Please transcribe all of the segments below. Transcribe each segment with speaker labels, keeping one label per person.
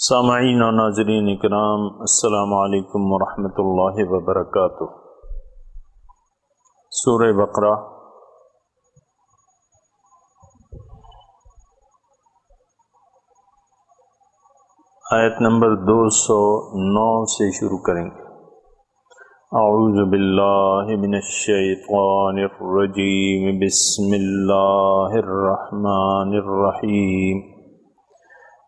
Speaker 1: سامعین و ناظرین اکرام، السلام علیکم ورحمۃ اللہ وبرکاتہ۔ سورہ بقرہ آیت نمبر 209 سے شروع کریں گے۔ اعوذ باللہ من الشیطان الرجیم، بسم اللہ الرحمن الرحیم۔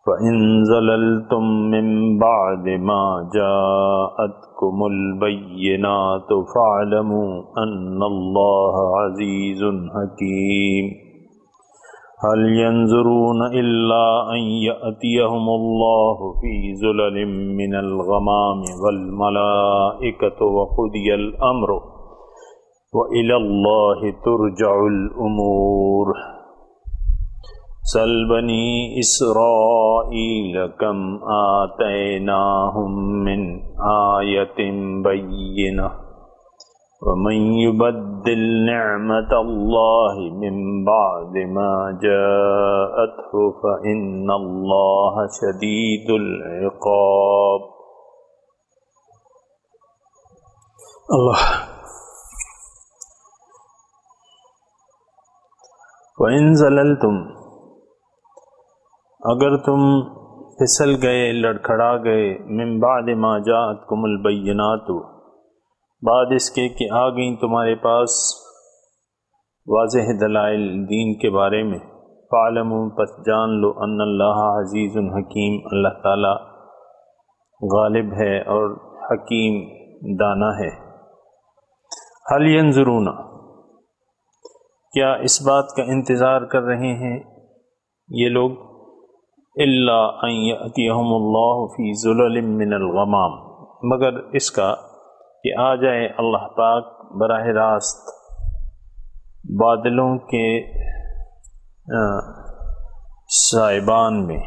Speaker 1: فَإِن زَلَلْتُم مِّن بَعْدِ مَا جَاءَتْكُمُ الْبَيِّنَاتُ فَاعْلَمُوا أَنَّ اللَّهَ عَزِيزٌ حَكِيمٌ۔ هَلْ يَنظُرُونَ إِلَّا أَن يَأْتِيَهُمُ اللَّهُ فِي ظُلَلٍ مِّنَ الْغَمَامِ وَالْمَلَائِكَةُ وَقُضِيَ الْأَمْرُ وَإِلَى اللَّهِ تُرْجَعُ الْأُمُورُ۔ سل بنی اسرائیل کم آتیناہم من آیت بینہ ومن یبدل نعمت اللہ من بعد ما جاءتہ فإن اللہ شدید العقاب۔ اللہ وَإِن زَلَلْتُمْ، اگر تم پھسل گئے، لڑکھڑا گئے، من بعد ما جاءتکم البینات، بعد اس کے کہ آ گئیں تمہارے پاس واضح دلائل دین کے بارے میں، فاعلموا، پس جان لو، ان اللہ عزیز حکیم، اللہ تعالی غالب ہے اور حکیم دانا ہے۔ هل ينظرون، کیا اس بات کا انتظار کر رہے ہیں یہ لوگ، الا ان یأتیہم اللہ فی ظلل من الغمام، مگر اس کا کہ آ جائے اللہ پاک براہ راست بادلوں کے سائبان میں،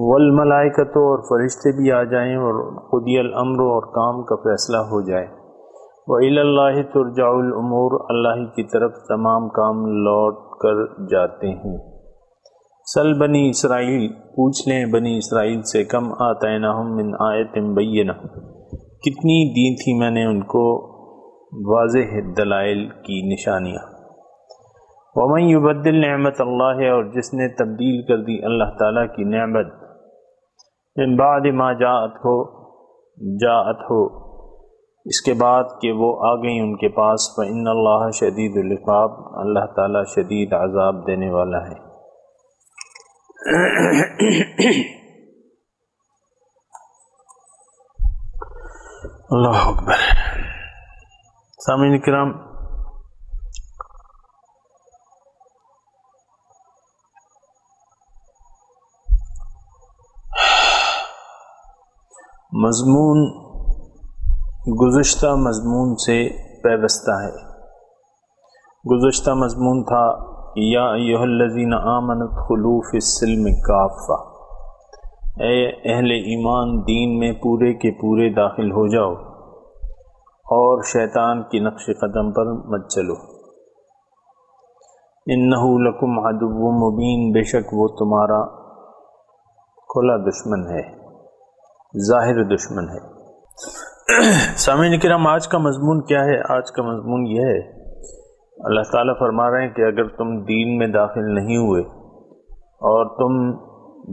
Speaker 1: والملائکۃ، اور فرشتے بھی آ جائیں، اور قضی الامر، اور کام کا فیصلہ ہو جائے، وَإِلَى اللَّهِ تُرْجَعُ الْأُمُورُ، اللہ کی طرف تمام کام لوٹ کر جاتے ہیں۔ سل بنی اسرائیل، پوچھ لیں بنی اسرائیل سے، کم آتیناہم من آیت بینہ، کتنی دی تھی میں نے ان کو واضح دلائل کی نشانیاں، وَمَن يُبَدِّلْ نِعْمَتَ اللَّهِ، اور جس نے تبدیل کر دی اللہ تعالیٰ کی نعمت، من بعد ما جاءت ہو، اس کے بعد کہ وہ آ گئیں ان کے پاس، فإن اللہ شدید العقاب، اللہ تعالی شدید عذاب دینے والا ہے۔ اللہ اکبر۔ سامعین کرام، مضمون گزشتہ مضمون سے پیوستہ ہے۔ گزشتہ مضمون تھا کہ یا ایھا الذین آمنوا ادخلوا فی السلم کافہ، اے اہل ایمان، دین میں پورے کے پورے داخل ہو جاؤ اور شیطان کی نقش قدم پر مت چلو۔ انہ لکم عدو مبین، بے شک وہ تمہارا کھلا دشمن ہے، ظاہر دشمن ہے۔ سامعین کرام، آج کا مضمون کیا ہے؟ آج کا مضمون یہ ہے، اللہ تعالیٰ فرما رہے ہیں کہ اگر تم دین میں داخل نہیں ہوئے اور تم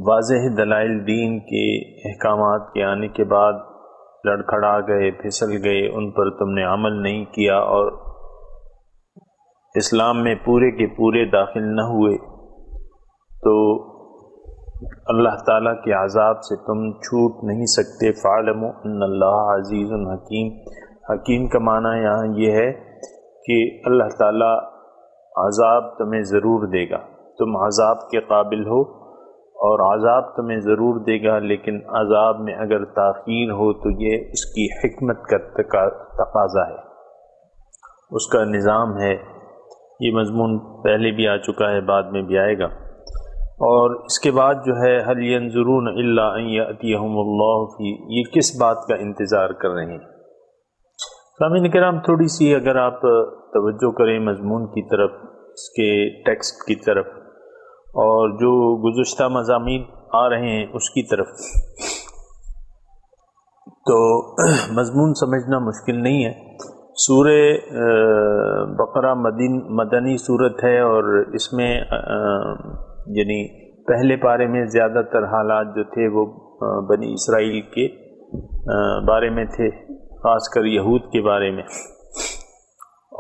Speaker 1: واضح دلائل دین کے احکامات کے آنے کے بعد لڑکھڑا گئے، پھسل گئے، ان پر تم نے عمل نہیں کیا اور اسلام میں پورے کے پورے داخل نہ ہوئے، تو اللہ تعالیٰ کے عذاب سے تم چھوٹ نہیں سکتے۔ فَاعْلَمُوا أَنَّ اللَّهَ عَزِيزٌ حَكِيمٌ، حکیم کا معنی یہاں یہ ہے کہ اللہ تعالیٰ عذاب تمہیں ضرور دے گا، تم عذاب کے قابل ہو اور عذاب تمہیں ضرور دے گا، لیکن عذاب میں اگر تاخیر ہو تو یہ اس کی حکمت کا تقاضا ہے، اس کا نظام ہے۔ یہ مضمون پہلے بھی آ چکا ہے، بعد میں بھی آئے گا۔ اور اس کے بعد جو ہے هل ينظرون الا ان يأتيهم الله فی، یہ کس بات کا انتظار کر رہے ہیں؟ سامعین کرام، تھوڑی سی اگر آپ توجہ کریں مضمون کی طرف، اس کے ٹیکسٹ کی طرف، اور جو گزشتہ مضامین آ رہے ہیں اس کی طرف، تو مضمون سمجھنا مشکل نہیں ہے۔ سورہ بقرہ مدنی صورت ہے، اور اس میں یعنی پہلے پارے میں زیادہ تر حالات جو تھے وہ بنی اسرائیل کے بارے میں تھے، خاص کر یہود کے بارے میں،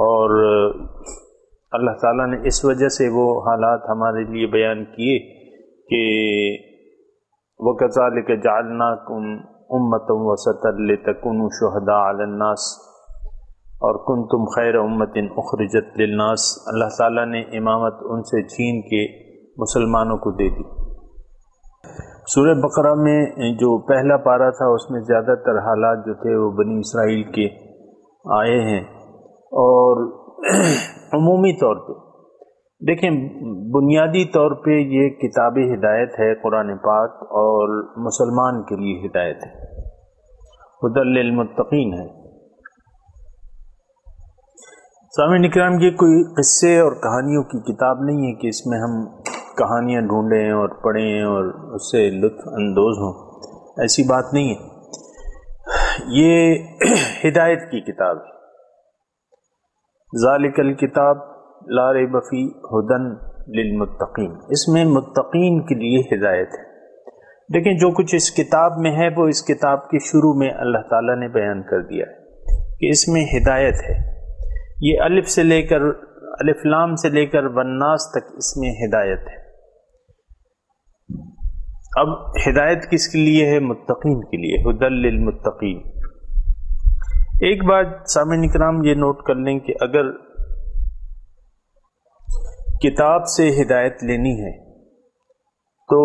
Speaker 1: اور اللہ تعالیٰ نے اس وجہ سے وہ حالات ہمارے لیے بیان کیے کہ وَكَذَلِكَ جَعَلْنَاكُمْ أُمَّةً وَسَطًا لِتَكُونُوا شُهَدَاءَ عَلَى النَّاسِ اور كُنتُمْ خَيْرَ أُمَّةٍ أُخْرِجَتْ لِلنَّاسِ۔ اللہ تعالیٰ نے امامت ان سے چھین کے مسلمانوں کو دے دی۔ سورہ بقرہ میں جو پہلا پارہ تھا اس میں زیادہ تر حالات جو تھے وہ بنی اسرائیل کے آئے ہیں، اور عمومی طور پہ دیکھیں، بنیادی طور پہ یہ کتاب ہدایت ہے قرآن پاک، اور مسلمان کے لیے ہدایت ہے، ہدی للمتقین ہے۔ سامعین اکرام، یہ کوئی قصے اور کہانیوں کی کتاب نہیں ہے کہ اس میں ہم کہانیاں ڈھونڈیں اور پڑھیں اور اس سے لطف اندوز ہوں، ایسی بات نہیں ہے۔ یہ ہدایت کی کتاب ہے۔ ذالک الکتاب لا ریب فیہ ھدی للمتقین، اس میں متقین کے لیے ہدایت ہے۔ دیکھیں، جو کچھ اس کتاب میں ہے وہ اس کتاب کے شروع میں اللہ تعالیٰ نے بیان کر دیا ہے کہ اس میں ہدایت ہے۔ یہ الف لام سے لے کر والناس تک اس میں ہدایت ہے۔ اب ہدایت کس کے لیے ہے؟ متقین کے لیے، ھدی للمتقین۔ ایک بات سامعین اکرام یہ نوٹ کر لیں کہ اگر کتاب سے ہدایت لینی ہے تو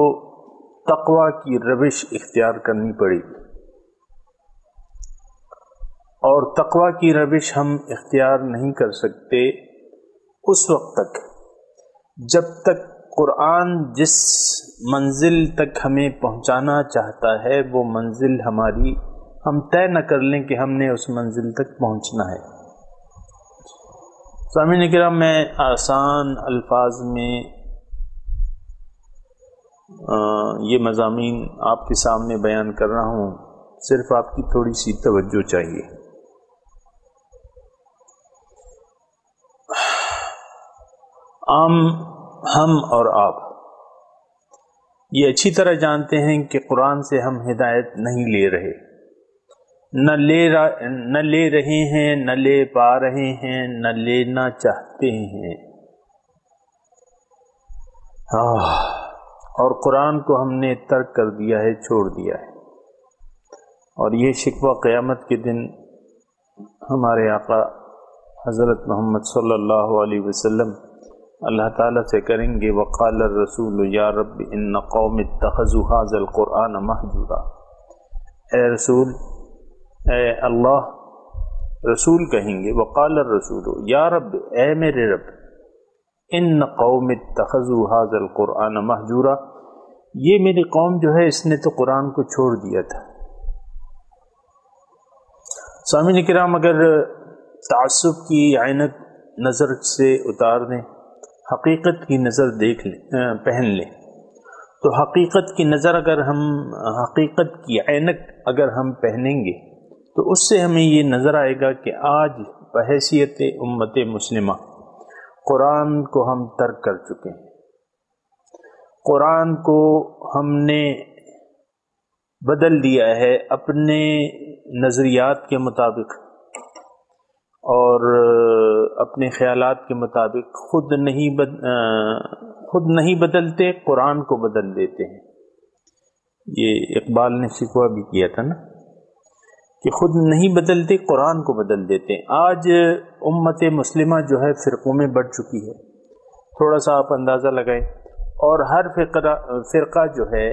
Speaker 1: تقویٰ کی روش اختیار کرنی پڑے گی، اور تقویٰ کی روش ہم اختیار نہیں کر سکتے اس وقت تک جب تک قرآن جس منزل تک ہمیں پہنچانا چاہتا ہے وہ منزل ہم طے نہ کر لیں کہ ہم نے اس منزل تک پہنچنا ہے۔ سامعین کرام، میں آسان الفاظ میں یہ مضامین آپ کے سامنے بیان کر رہا ہوں، صرف آپ کی تھوڑی سی توجہ چاہیے۔ ہم اور آپ یہ اچھی طرح جانتے ہیں کہ قرآن سے ہم ہدایت نہیں لے رہے، نہ لے رہے ہیں، نہ لے پا رہے ہیں، نہ لینا چاہتے ہیں۔ اور قرآن کو ہم نے ترک کر دیا ہے، چھوڑ دیا ہے، اور یہ شکوہ قیامت کے دن ہمارے آقا حضرت محمد صلی اللہ علیہ وسلم اللہ تعالیٰ سے کریں گے۔ وقال الرسول یا رب ان قوم اتخذوا هذا القرآن مہجورا۔ اے رسول، اے اللہ، رسول کہیں گے، وقال الرسول یا رب، اے میرے رب، ان قوم اتخذوا هذا القرآن مہجورا، یہ میری قوم جو ہے اس نے تو قرآن کو چھوڑ دیا تھا۔ سامعین کرام، اگر تعصب کی عینک نظر سے اتار دیں، حقیقت کی نظر پہن لیں، تو حقیقت کی نظر حقیقت کی عینک اگر ہم پہنیں گے تو اس سے ہمیں یہ نظر آئے گا کہ آج بحیثیت امت مسلمہ قرآن کو ہم ترک کر چکے ہیں، قرآن کو ہم نے بدل دیا ہے اپنے نظریات کے مطابق، اور اپنے خیالات کے مطابق خود نہیں بدلتے، قرآن کو بدل دیتے ہیں۔ یہ اقبال نے شکوہ بھی کیا تھا نا کہ خود نہیں بدلتے، قرآن کو بدل دیتے ہیں۔ آج امت مسلمہ جو ہے فرقوں میں بڑھ چکی ہے، تھوڑا سا آپ اندازہ لگائیں، اور ہر فرقہ جو ہے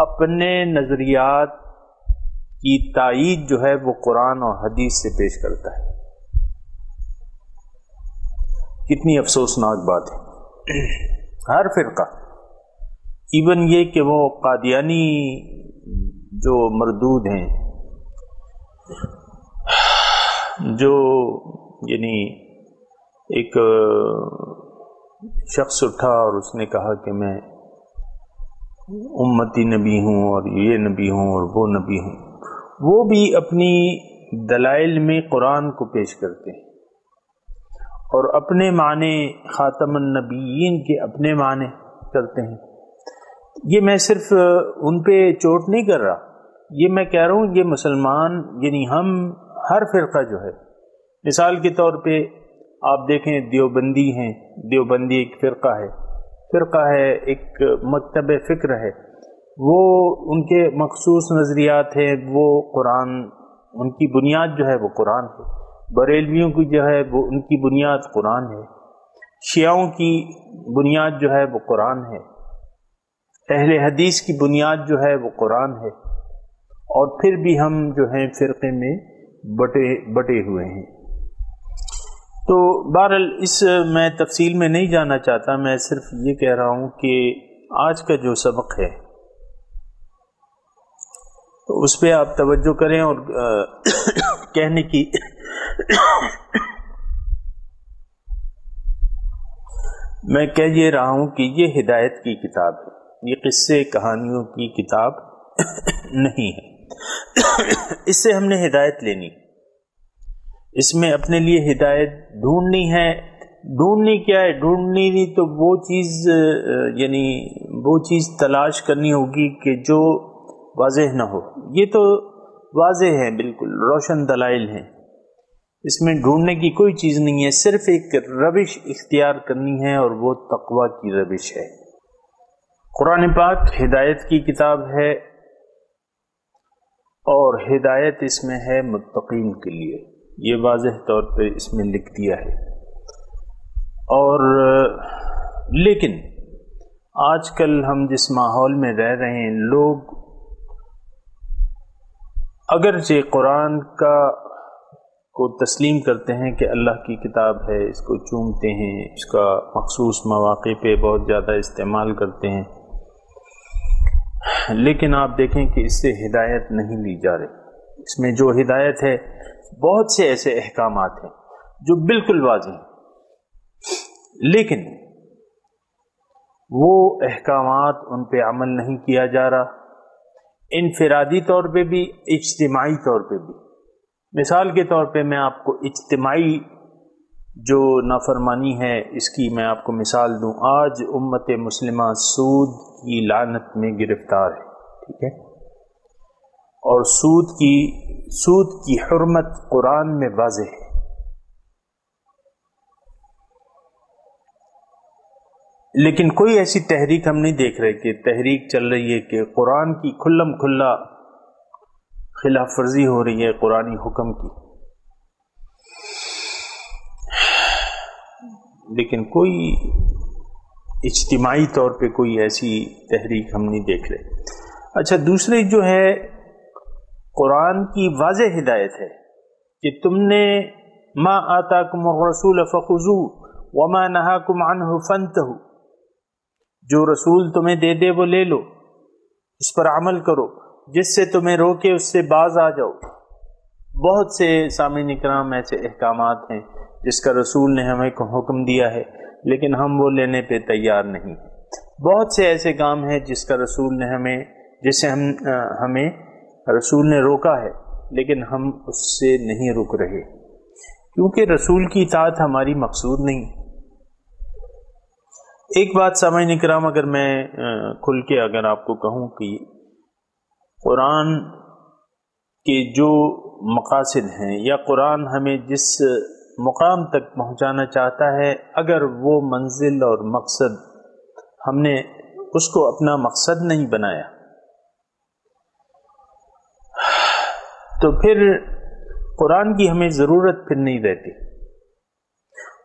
Speaker 1: اپنے نظریات کی تائید جو ہے وہ قرآن اور حدیث سے پیش کرتا ہے۔ کتنی افسوسناک بات ہے۔ ہر فرقہ، ایون یہ کہ وہ قادیانی جو مردود ہیں، جو یعنی ایک شخص اٹھا اور اس نے کہا کہ میں امتی نبی ہوں اور یہ نبی ہوں اور وہ نبی ہوں، وہ بھی اپنی دلائل میں قرآن کو پیش کرتے ہیں اور اپنے معنی خاتم النبیین کے اپنے معنی کرتے ہیں۔ یہ میں صرف ان پہ چوٹ نہیں کر رہا، یہ میں کہہ رہا ہوں یہ مسلمان یعنی ہم ہر فرقہ جو ہے، مثال کے طور پہ آپ دیکھیں دیوبندی ہیں، دیوبندی ایک فرقہ ہے، ایک مکتب فکر ہے، وہ ان کے مخصوص نظریات ہیں، وہ قرآن، ان کی بنیاد جو ہے وہ قرآن ہے۔ بریلویوں کی جو ہے وہ ان کی بنیاد قرآن ہے، شیعوں کی بنیاد جو ہے وہ قرآن ہے، اہل حدیث کی بنیاد جو ہے وہ قرآن ہے، اور پھر بھی ہم جو ہیں فرقے میں بٹے ہوئے ہیں۔ تو بہرحال اس میں تفصیل میں نہیں جانا چاہتا، میں صرف یہ کہہ رہا ہوں کہ آج کا جو سبق ہے تو اس پہ آپ توجہ کریں، اور کہنے کی میں کہہ یہ رہا ہوں کہ یہ ہدایت کی کتاب ہے، یہ قصے کہانیوں کی کتاب نہیں ہے۔ اس سے ہم نے ہدایت لینی، اس میں اپنے لیے ہدایت ڈھونڈنی ہے۔ ڈھونڈنی کیا ہے؟ ڈھونڈنی نہیں تو وہ چیز یعنی وہ چیز تلاش کرنی ہوگی کہ جو واضح نہ ہو۔ یہ تو واضح ہے، بالکل روشن دلائل ہیں، اس میں ڈھونڈنے کی کوئی چیز نہیں ہے، صرف ایک روش اختیار کرنی ہے اور وہ تقویٰ کی روش ہے۔ قرآن پاک ہدایت کی کتاب ہے اور ہدایت اس میں ہے متقین کے لیے، یہ واضح طور پہ اس میں لکھ دیا ہے۔ اور لیکن آج کل ہم جس ماحول میں رہ رہے ہیں، لوگ اگرچہ قرآن کو تسلیم کرتے ہیں کہ اللہ کی کتاب ہے، اس کو چومتے ہیں، اس کا مخصوص مواقع پہ بہت زیادہ استعمال کرتے ہیں، لیکن آپ دیکھیں کہ اس سے ہدایت نہیں لی جا رہی۔ اس میں جو ہدایت ہے، بہت سے ایسے احکامات ہیں جو بالکل واضح ہیں، لیکن وہ احکامات ان پہ عمل نہیں کیا جا رہا، انفرادی طور پہ بھی، اجتماعی طور پہ بھی۔ مثال کے طور پہ میں آپ کو اجتماعی جو نافرمانی ہے اس کی میں آپ کو مثال دوں۔ آج امت مسلمہ سود کی لعنت میں گرفتار ہے، ٹھیک ہے، اور سود کی حرمت قرآن میں واضح ہے، لیکن کوئی ایسی تحریک ہم نہیں دیکھ رہے کہ تحریک چل رہی ہے کہ قرآن کی کھلم کھلا خلاف ورزی ہو رہی ہے قرآنی حکم کی، لیکن کوئی اجتماعی طور پہ کوئی ایسی تحریک ہم نہیں دیکھ رہے۔ اچھا، دوسری جو ہے قرآن کی واضح ہدایت ہے کہ تم نے ما آتاکم الرسول فخذوہ وما نہاکم عنہ فانتہوا، جو رسول تمہیں دے دے وہ لے لو، اس پر عمل کرو، جس سے تمہیں روکے اس سے باز آ جاؤ۔ بہت سے سامعین اکرام ایسے احکامات ہیں جس کا رسول نے ہمیں حکم دیا ہے لیکن ہم وہ لینے پہ تیار نہیں۔ بہت سے ایسے کام ہیں جس کا رسول نے ہمیں رسول نے روکا ہے لیکن ہم اس سے نہیں رک رہے، کیونکہ رسول کی اطاعت ہماری مقصود نہیں۔ ایک بات سامعین اکرام اگر میں کھل کے اگر آپ کو کہوں کہ قرآن کے جو مقاصد ہیں یا قرآن ہمیں جس مقام تک پہنچانا چاہتا ہے، اگر وہ منزل اور مقصد ہم نے اس کو اپنا مقصد نہیں بنایا تو پھر قرآن کی ہمیں ضرورت پھر نہیں رہتی۔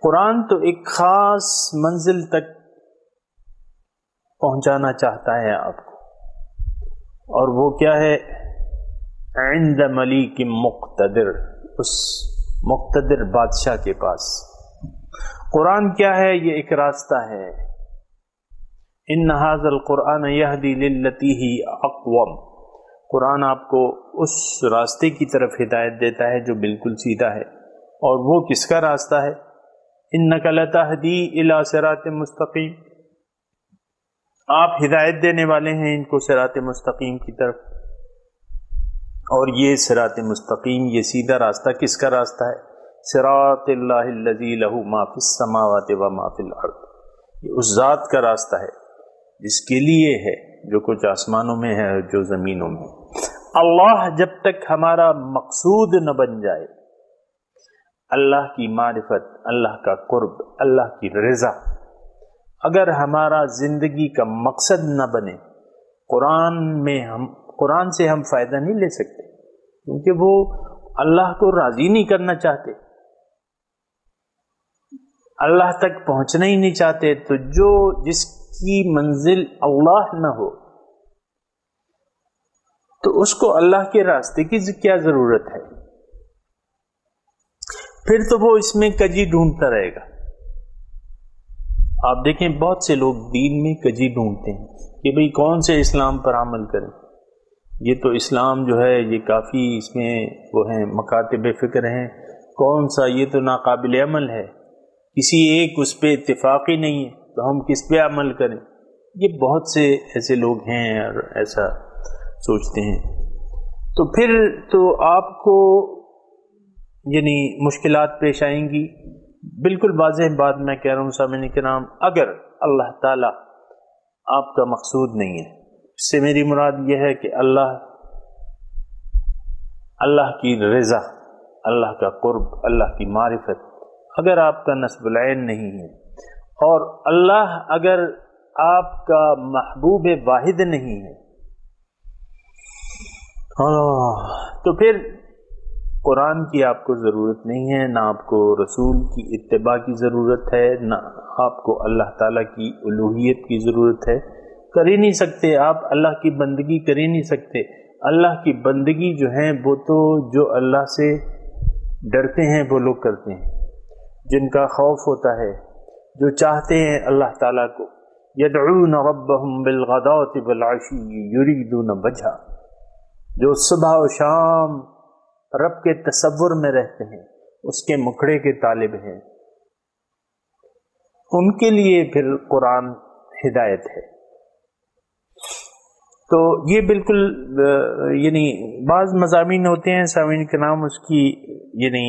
Speaker 1: قرآن تو ایک خاص منزل تک پہنچانا چاہتا ہے آپ کو، اور وہ کیا ہے؟ عند ملیک مقتدر، اس مقتدر بادشاہ کے پاس۔ قرآن کیا ہے؟ یہ ایک راستہ ہے۔ ان ھذا القرآن یہدی للتی ہی اقوم، قرآن آپ کو اس راستے کی طرف ہدایت دیتا ہے جو بالکل سیدھا ہے۔ اور وہ کس کا راستہ ہے؟ انک لتہدی الی صراط مستقیم، آپ ہدایت دینے والے ہیں ان کو صراط مستقیم کی طرف. اور یہ صراط مستقیم، یہ سیدھا راستہ کس کا راستہ ہے؟ صراط اللہ الذی لہ ما فی السماوات و ما فی الارض، یہ اس ذات کا راستہ ہے جس کے لیے ہے جو کچھ آسمانوں میں ہے اور جو زمینوں میں ہے. اللہ جب تک ہمارا مقصود نہ بن جائے، اللہ کی معرفت، اللہ کا قرب، اللہ کی رضا، اگر ہمارا زندگی کا مقصد نہ بنے، قرآن سے ہم فائدہ نہیں لے سکتے، کیونکہ وہ اللہ کو راضی نہیں کرنا چاہتے، اللہ تک پہنچنا ہی نہیں چاہتے. تو جس کی منزل اللہ نہ ہو تو اس کو اللہ کے راستے کی کیا ضرورت ہے؟ پھر تو وہ اس میں کجی ڈھونڈتا رہے گا. آپ دیکھیں بہت سے لوگ دین میں کجی ڈھونڈتے ہیں کہ بھئی کون سے اسلام پر عمل کریں. یہ تو اسلام جو ہے یہ کافی اس میں وہ ہیں مکاتب فکر ہیں، کون سا یہ تو ناقابل عمل ہے، کسی ایک اس پہ اتفاق ہی نہیں ہے تو ہم کس پہ عمل کریں. یہ بہت سے ایسے لوگ ہیں اور ایسا سوچتے ہیں. تو پھر تو آپ کو یعنی مشکلات پیش آئیں گی. بالکل واضح بات میں کہہ رہا ہوں سامعین کرام، اگر اللہ تعالیٰ آپ کا مقصود نہیں ہے، اس سے میری مراد یہ ہے کہ اللہ کی رضا، اللہ کا قرب، اللہ کی معرفت اگر آپ کا نصب العین نہیں ہے، اور اللہ اگر آپ کا محبوب واحد نہیں ہے، تو پھر قرآن کی آپ کو ضرورت نہیں ہے، نہ آپ کو رسول کی اتباع کی ضرورت ہے، نہ آپ کو اللہ تعالیٰ کی الوہیت کی ضرورت ہے. کر ہی نہیں سکتے، آپ اللہ کی بندگی کر ہی نہیں سکتے. اللہ کی بندگی جو ہے وہ تو جو اللہ سے ڈرتے ہیں وہ لوگ کرتے ہیں، جن کا خوف ہوتا ہے، جو چاہتے ہیں اللہ تعالیٰ کو. یدعون ربهم بالغداۃ والعشی یریدون وجہہ، جو صبح و شام رب کے تصور میں رہتے ہیں، اس کے مکھڑے کے طالب ہیں، ان کے لیے پھر قرآن ہدایت ہے. تو یہ بالکل یعنی بعض مضامین ہوتے ہیں سامعین کے نام، اس کی یعنی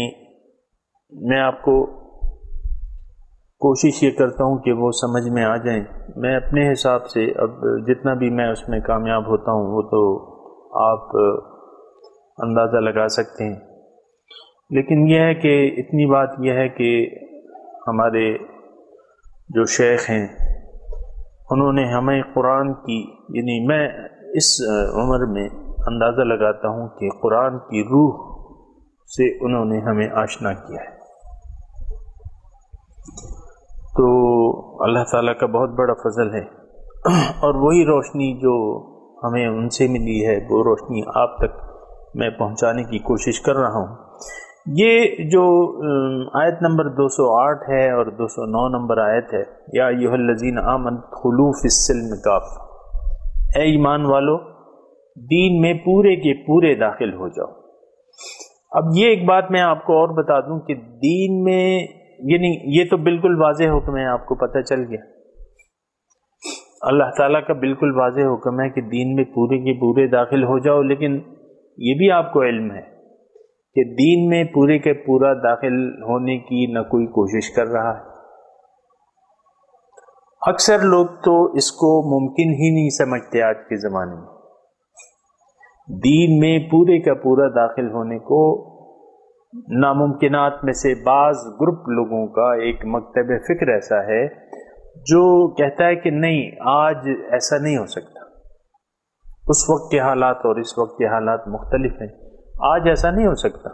Speaker 1: میں آپ کو کوشش یہ کرتا ہوں کہ وہ سمجھ میں آ جائیں. میں اپنے حساب سے اب جتنا بھی میں اس میں کامیاب ہوتا ہوں وہ تو آپ اندازہ لگا سکتے ہیں، لیکن یہ ہے کہ اتنی بات یہ ہے کہ ہمارے جو شیخ ہیں انہوں نے ہمیں قرآن کی یعنی میں اس عمر میں اندازہ لگاتا ہوں کہ قرآن کی روح سے انہوں نے ہمیں آشنا کیا ہے. تو اللہ تعالیٰ کا بہت بڑا فضل ہے، اور وہی روشنی جو ہمیں ان سے ملی ہے وہ روشنی آپ تک میں پہنچانے کی کوشش کر رہا ہوں. یہ جو آیت نمبر 208 ہے اور 209 نمبر آیت ہے، یا ایھا الذین آمنوا ادخلوا فی السلم کافہ، اے ایمان والو دین میں پورے کے پورے داخل ہو جاؤ. اب یہ ایک بات میں آپ کو اور بتا دوں کہ دین میں یعنی یہ تو بالکل واضح حکم ہے، آپ کو پتہ چل گیا، اللہ تعالیٰ کا بالکل واضح حکم ہے کہ دین میں پورے کے پورے داخل ہو جاؤ. لیکن یہ بھی آپ کو علم ہے کہ دین میں پورے کے پورا داخل ہونے کی نہ کوئی کوشش کر رہا ہے. اکثر لوگ تو اس کو ممکن ہی نہیں سمجھتے آج کے زمانے میں. دین میں پورے کا پورا داخل ہونے کو ناممکنات میں سے بعض گروپ لوگوں کا ایک مکتب فکر ایسا ہے جو کہتا ہے کہ نہیں، آج ایسا نہیں ہو سکتا. اس وقت کے حالات اور اس وقت کے حالات مختلف ہیں. آج ایسا نہیں ہو سکتا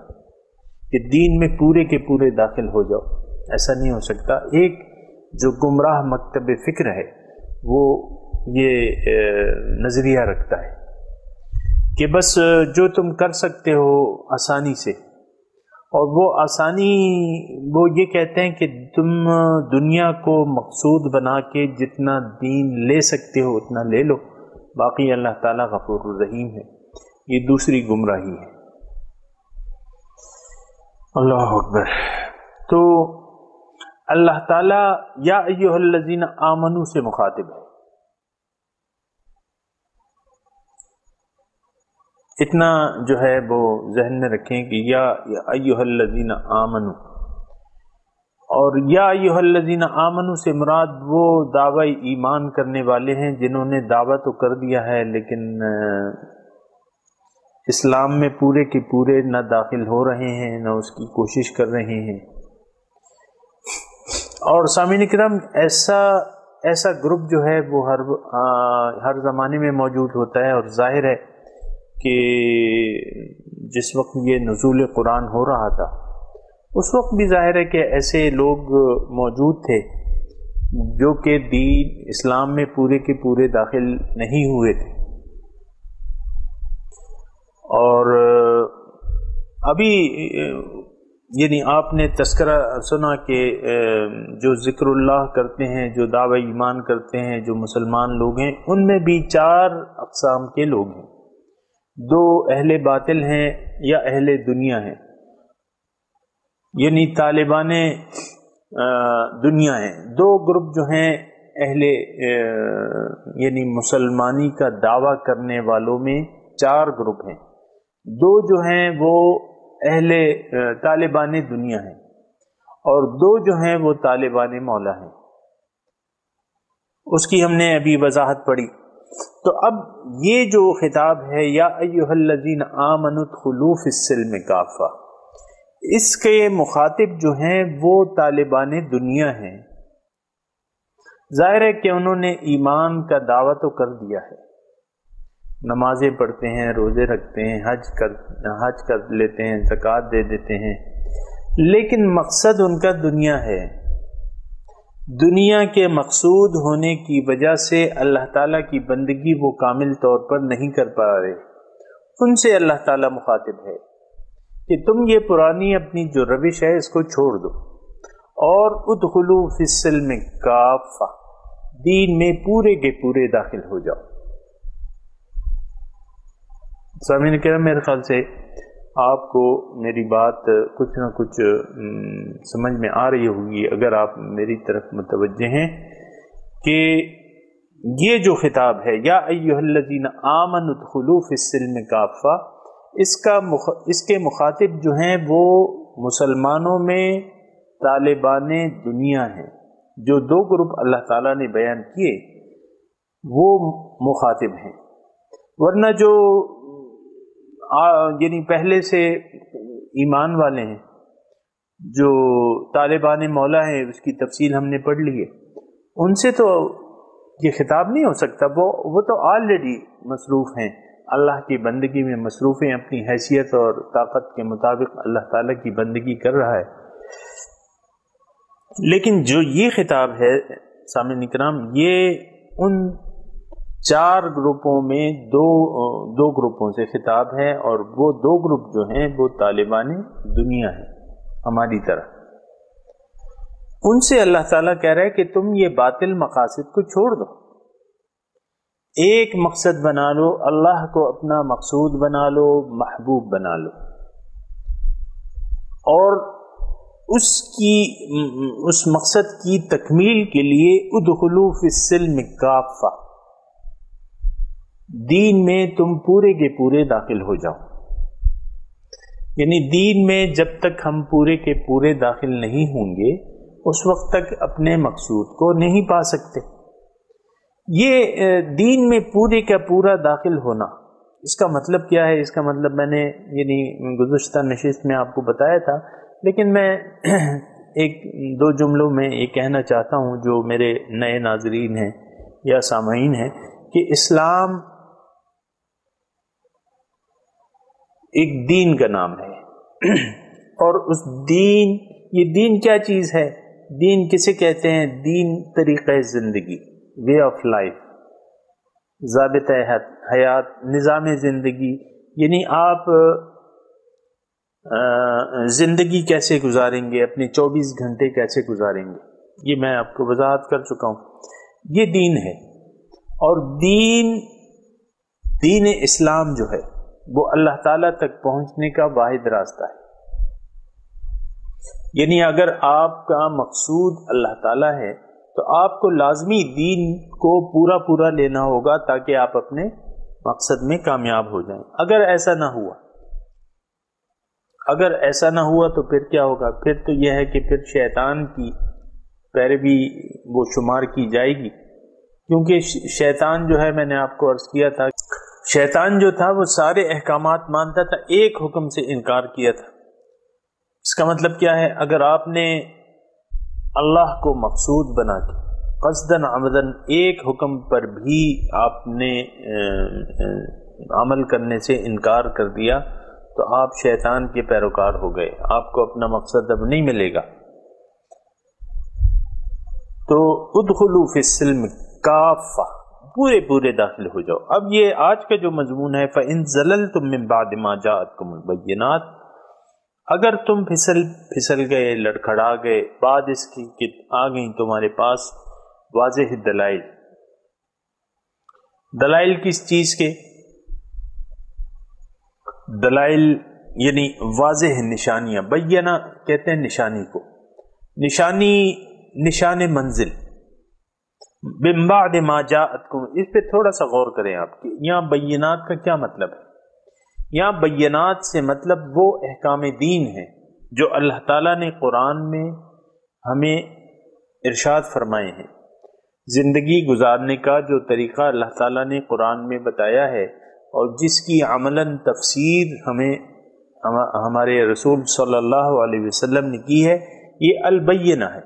Speaker 1: کہ دین میں پورے کے پورے داخل ہو جاؤ، ایسا نہیں ہو سکتا. ایک جو گمراہ مکتب فکر ہے وہ یہ نظریہ رکھتا ہے کہ بس جو تم کر سکتے ہو آسانی سے، اور وہ آسانی وہ یہ کہتے ہیں کہ تم دنیا کو مقصود بنا کے جتنا دین لے سکتے ہو اتنا لے لو، باقی اللہ تعالیٰ غفور الرحیم ہے. یہ دوسری گمراہی ہے. اللہ اکبر. تو اللہ تعالیٰ یا ایھا الذین آمنو سے مخاطب ہے. اتنا جو ہے وہ ذہن میں رکھیں کہ یا ایھا الذین آمنو، اور یا ایھا الذین آمنو سے مراد وہ دعوی ایمان کرنے والے ہیں جنہوں نے دعویٰ تو کر دیا ہے لیکن اسلام میں پورے کے پورے نہ داخل ہو رہے ہیں نہ اس کی کوشش کر رہے ہیں. اور سامعین کرام، ایسا گروپ جو ہے وہ ہر زمانے میں موجود ہوتا ہے، اور ظاہر ہے کہ جس وقت یہ نزول قرآن ہو رہا تھا اس وقت بھی ظاہر ہے کہ ایسے لوگ موجود تھے جو کہ دین اسلام میں پورے کے پورے داخل نہیں ہوئے تھے. اور ابھی یعنی آپ نے تذکرہ سنا کہ جو ذکر اللہ کرتے ہیں، جو دعوی ایمان کرتے ہیں، جو مسلمان لوگ ہیں، ان میں بھی 4 اقسام کے لوگ ہیں. 2 اہل باطل ہیں یا اہل دنیا ہیں، یعنی طالبان دنیا ہیں. 2 گروپ جو ہیں اہل یعنی مسلمانی کا دعویٰ کرنے والوں میں 4 گروپ ہیں. 2 جو ہیں وہ اہل طالبان دنیا ہیں، اور 2 جو ہیں وہ طالبان مولا ہیں. اس کی ہم نے ابھی وضاحت پڑھی. تو اب یہ جو خطاب ہے یا ایھا الذین آمنوا ادخلوا فی السلم کافہ، اس کے مخاطب جو ہیں وہ طالبان دنیا ہیں. ظاہر ہے کہ انہوں نے ایمان کا دعویٰ تو کر دیا ہے، نمازیں پڑھتے ہیں، روزے رکھتے ہیں، حج کر لیتے ہیں، زکوٰۃ دے دیتے ہیں، لیکن مقصد ان کا دنیا ہے. دنیا کے مقصود ہونے کی وجہ سے اللہ تعالیٰ کی بندگی وہ کامل طور پر نہیں کر پا رہے. ان سے اللہ تعالیٰ مخاطب ہے کہ تم یہ پرانی اپنی جو روش ہے اس کو چھوڑ دو، اور ادخلوا فی السلم کافہ، دین میں پورے کے پورے داخل ہو جاؤ. سامعین کرام، میرے خیال سے آپ کو میری بات کچھ نہ کچھ سمجھ میں آ رہی ہوگی اگر آپ میری طرف متوجہ ہیں کہ یہ جو خطاب ہے یا ایھا الذین آمنوا ادخلوا فی السلم کافہ، اس کے مخاطب جو ہیں وہ مسلمانوں میں طالبان دنیا ہیں. جو 2 گروپ اللہ تعالیٰ نے بیان کیے وہ مخاطب ہیں، ورنہ جو یعنی پہلے سے ایمان والے ہیں، جو طالبان مولا ہیں، اس کی تفصیل ہم نے پڑھ لی ہے، ان سے تو یہ خطاب نہیں ہو سکتا. وہ تو آلریڈی مصروف ہیں، اللہ کی بندگی میں مصروف ہیں، اپنی حیثیت اور طاقت کے مطابق اللہ تعالیٰ کی بندگی کر رہا ہے. لیکن جو یہ خطاب ہے سامعین کرام، یہ ان 4 گروپوں میں دو گروپوں سے خطاب ہے، اور وہ 2 گروپ جو ہیں وہ طالبان دنیا ہیں ہماری طرح. ان سے اللہ تعالیٰ کہہ رہا ہے کہ تم یہ باطل مقاصد کو چھوڑ دو، ایک مقصد بنا لو، اللہ کو اپنا مقصود بنا لو، محبوب بنا لو، اور اس مقصد کی تکمیل کے لیے ادخلوا فی السلم کافہ، دین میں تم پورے کے پورے داخل ہو جاؤ. یعنی دین میں جب تک ہم پورے کے پورے داخل نہیں ہوں گے اس وقت تک اپنے مقصود کو نہیں پا سکتے. یہ دین میں پورے کا پورا داخل ہونا، اس کا مطلب کیا ہے؟ اس کا مطلب میں نے یعنی گزشتہ نشست میں آپ کو بتایا تھا، لیکن میں 1-2 جملوں میں یہ کہنا چاہتا ہوں جو میرے نئے ناظرین ہیں یا سامعین ہیں، کہ اسلام ایک دین کا نام ہے، اور اس یہ دین کیا چیز ہے؟ دین کسے کہتے ہیں؟ دین طریقہ زندگی، وے آف لائف، ضابطہ حیات، نظام زندگی. یعنی آپ زندگی کیسے گزاریں گے، اپنے 24 گھنٹے کیسے گزاریں گے، یہ میں آپ کو وضاحت کر چکا ہوں. یہ دین ہے، اور دین اسلام جو ہے وہ اللہ تعالیٰ تک پہنچنے کا واحد راستہ ہے. یعنی اگر آپ کا مقصود اللہ تعالیٰ ہے تو آپ کو لازمی دین کو پورا پورا لینا ہوگا تاکہ آپ اپنے مقصد میں کامیاب ہو جائیں۔ اگر ایسا نہ ہوا تو پھر کیا ہوگا؟ پھر تو یہ ہے کہ پھر شیطان کی پیروی وہ شمار کی جائے گی، کیونکہ شیطان جو ہے، میں نے آپ کو عرض کیا تھا، شیطان جو تھا وہ سارے احکامات مانتا تھا، ایک حکم سے انکار کیا تھا۔ اس کا مطلب کیا ہے؟ اگر آپ نے اللہ کو مقصود بنا کے قصداً عمداً ایک حکم پر بھی آپ نے عمل کرنے سے انکار کر دیا تو آپ شیطان کے پیروکار ہو گئے، آپ کو اپنا مقصد اب نہیں ملے گا۔ تو ادخلوا فی السلم کافہ، پورے داخل ہو جاؤ۔ اب یہ آج کا جو مضمون ہے، فَإِن زَلَلْتُم مِّن بَعْدِ مَا جَاءَتْكُمُ الْبَيِّنَاتُ، اگر تم پھسل گئے، لڑکھڑا گئے، بعد اس کی کہ آ گئیں تمہارے پاس واضح دلائل۔ دلائل کس چیز کے؟ دلائل یعنی واضح نشانیاں، بینہ کہتے ہیں نشانی کو، نشان منزل۔ من بعد ما جاءتکم، اس پہ تھوڑا سا غور کریں آپ کی، یہاں بینات کا کیا مطلب ہے؟ یہاں بینات سے مطلب وہ احکام دین ہیں جو اللہ تعالیٰ نے قرآن میں ہمیں ارشاد فرمائے ہیں۔ زندگی گزارنے کا جو طریقہ اللہ تعالیٰ نے قرآن میں بتایا ہے اور جس کی عملاً تفسیر ہمارے رسول صلی اللہ علیہ وسلم نے کی ہے، یہ البینہ ہے۔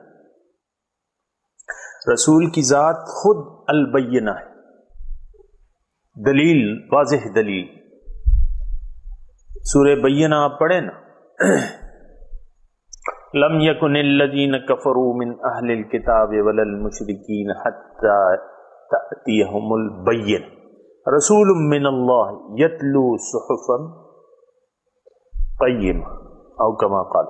Speaker 1: رسول کی ذات خود البینہ ہے، دلیل، واضح دلیل۔ سورہ بینہ آپ پڑھیں نا، لم یکن الذین کفروا من اہل الکتاب ولا المشرکین حتی تأتیہم البینہ رسول من اللہ یتلو صحفا قیمہ، او کما قال،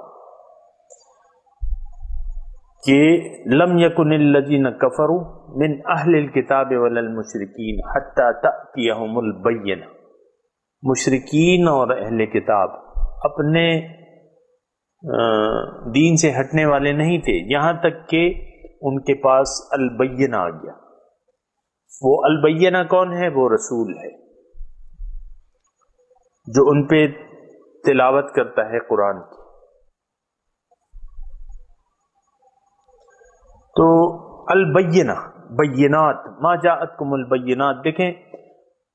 Speaker 1: کہ لم یکن الذین کفروا من اہل الکتاب ولا المشرکین حتی تأتیہم البینہ، مشرکین اور اہل کتاب اپنے دین سے ہٹنے والے نہیں تھے یہاں تک کہ ان کے پاس البینہ آ گیا۔ وہ البینہ کون ہے؟ وہ رسول ہے جو ان پہ تلاوت کرتا ہے قرآن کی۔ تو البینہ، بینات، ما جاءتکم البینات، دیکھیں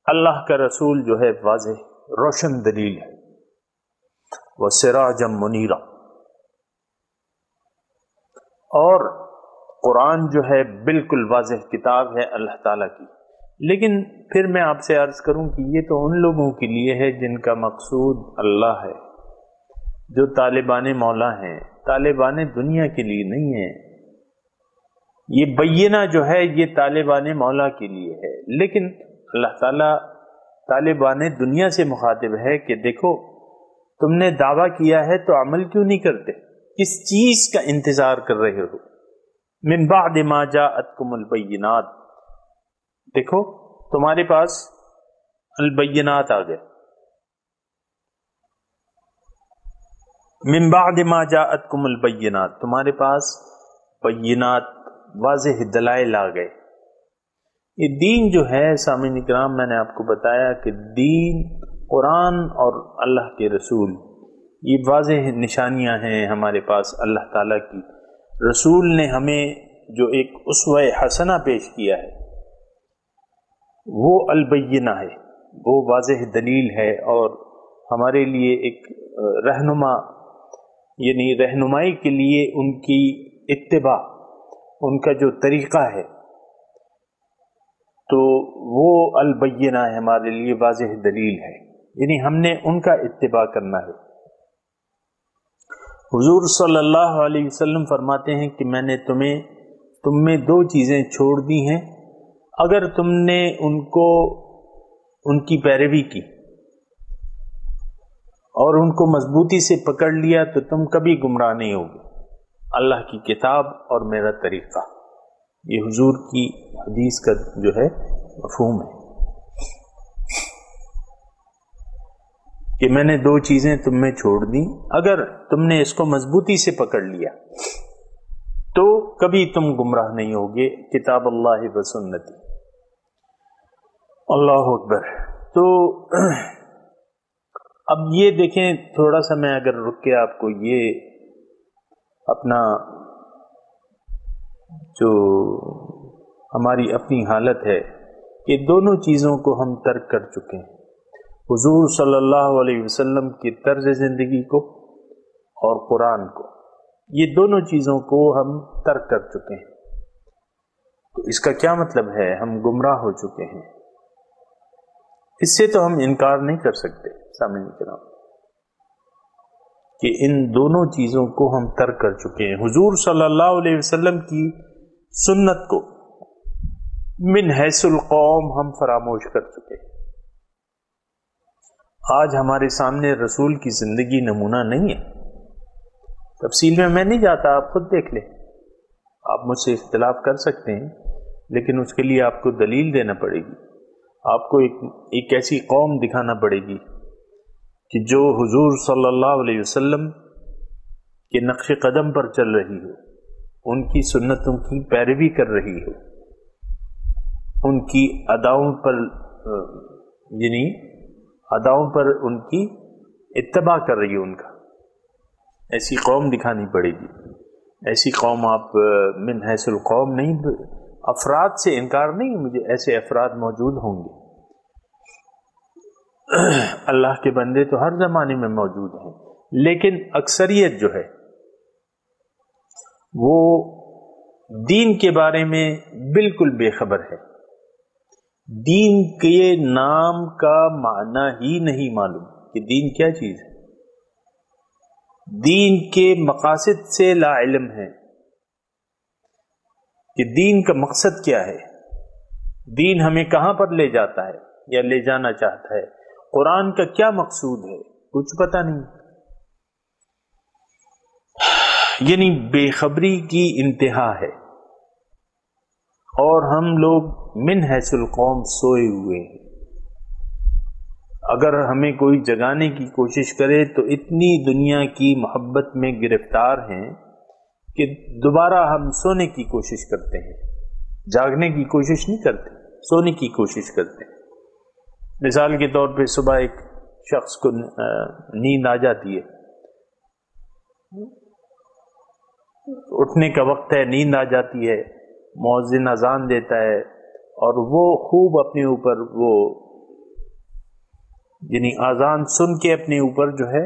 Speaker 1: اللہ کا رسول جو ہے واضح روشن دلیل ہے، وَسِرَاجًا مُنِيرًا، اور قرآن جو ہے بالکل واضح کتاب ہے اللہ تعالیٰ کی۔ لیکن پھر میں آپ سے عرض کروں کہ یہ تو ان لوگوں کے لیے ہے جن کا مقصود اللہ ہے، جو طالبان مولا ہیں، طالبان دنیا کے لیے نہیں ہے۔ یہ بینہ جو ہے یہ طالبان مولا کے لیے ہے، لیکن اللہ تعالیٰ طالبان دنیا سے مخاطب ہے کہ دیکھو تم نے دعویٰ کیا ہے تو عمل کیوں نہیں کرتے؟ کس چیز کا انتظار کر رہے ہو؟ من بعد ما جاءتکم البینات، دیکھو تمہارے پاس البینات آ گئے، من بعد ما جاءتکم البینات، تمہارے پاس بینات، واضح دلائل آ گئے۔ یہ دین جو ہے سامعین اکرام، میں نے آپ کو بتایا کہ دین، قرآن اور اللہ کے رسول، یہ واضح نشانیاں ہیں ہمارے پاس اللہ تعالیٰ کی۔ رسول نے ہمیں جو ایک اسوہ حسنہ پیش کیا ہے وہ البینہ ہے، وہ واضح دلیل ہے، اور ہمارے لیے ایک رہنما، یعنی رہنمائی کے لیے ان کی اتباع، ان کا جو طریقہ ہے، تو وہ البینہ ہے، ہمارے لیے واضح دلیل ہے، یعنی ہم نے ان کا اتباع کرنا ہے۔ حضور صلی اللہ علیہ وسلم فرماتے ہیں کہ میں نے تم میں دو چیزیں چھوڑ دی ہیں، اگر تم نے ان کی پیروی کی اور ان کو مضبوطی سے پکڑ لیا تو تم کبھی گمراہ نہیں ہوگے، اللہ کی کتاب اور میرا طریقہ۔ یہ حضور کی حدیث کا جو ہے مفہوم ہے کہ میں نے 2 چیزیں تم میں چھوڑ دی، اگر تم نے اس کو مضبوطی سے پکڑ لیا تو کبھی تم گمراہ نہیں ہوگے، کتاب اللہ و سنتی۔ اللہ اکبر۔ تو اب یہ دیکھیں، تھوڑا سا میں اگر رک کے آپ کو یہ اپنا جو ہماری اپنی حالت ہے کہ دونوں چیزوں کو ہم ترک کر چکے ہیں، حضور صلی اللہ علیہ وسلم کی طرز زندگی کو اور قرآن کو، یہ دونوں چیزوں کو ہم ترک کر چکے ہیں۔ تو اس کا کیا مطلب ہے؟ ہم گمراہ ہو چکے ہیں، اس سے تو ہم انکار نہیں کر سکتے سامعین کرام کہ ان دونوں چیزوں کو ہم ترک کر چکے ہیں۔ حضور صلی اللہ علیہ وسلم کی سنت کو من حیث القوم ہم فراموش کر چکے ہیں۔ آج ہمارے سامنے رسول کی زندگی نمونہ نہیں ہے۔ تفصیل میں نہیں جاتا، آپ خود دیکھ لیں، آپ مجھ سے اختلاف کر سکتے ہیں، لیکن اس کے لیے آپ کو دلیل دینا پڑے گی، آپ کو ایک ایسی قوم دکھانا پڑے گی کہ جو حضور صلی اللہ علیہ وسلم کے نقش قدم پر چل رہی ہو، ان کی سنتوں کی پیروی کر رہی ہو، ان کی اداؤں پر ان کی اتباع کر رہی ہو، ان کا ایسی قوم دکھانی پڑے گی۔ ایسی قوم آپ من حیث القوم نہیں، افراد سے انکار نہیں، مجھے ایسے افراد موجود ہوں گے، اللہ کے بندے تو ہر زمانے میں موجود ہیں، لیکن اکثریت جو ہے وہ دین کے بارے میں بالکل بے خبر ہے، دین کے نام کا معنی ہی نہیں معلوم کہ دین کیا چیز ہے، دین کے مقاصد سے لا علم ہے کہ دین کا مقصد کیا ہے، دین ہمیں کہاں پر لے جاتا ہے یا لے جانا چاہتا ہے، قرآن کا کیا مقصود ہے، کچھ پتہ نہیں۔ یعنی بے خبری کی انتہا ہے، اور ہم لوگ من حیث القوم سوئے ہوئے ہیں۔ اگر ہمیں کوئی جگانے کی کوشش کرے تو اتنی دنیا کی محبت میں گرفتار ہیں کہ دوبارہ ہم سونے کی کوشش کرتے ہیں، جاگنے کی کوشش نہیں کرتے، سونے کی کوشش کرتے ہیں۔ مثال کے طور پہ صبح ایک شخص کو نیند آ جاتی ہے، اٹھنے کا وقت ہے، نیند آ جاتی ہے، مؤذن اذان دیتا ہے، اور وہ خوب اپنے اوپر وہ یعنی اذان سن کے اپنے اوپر جو ہے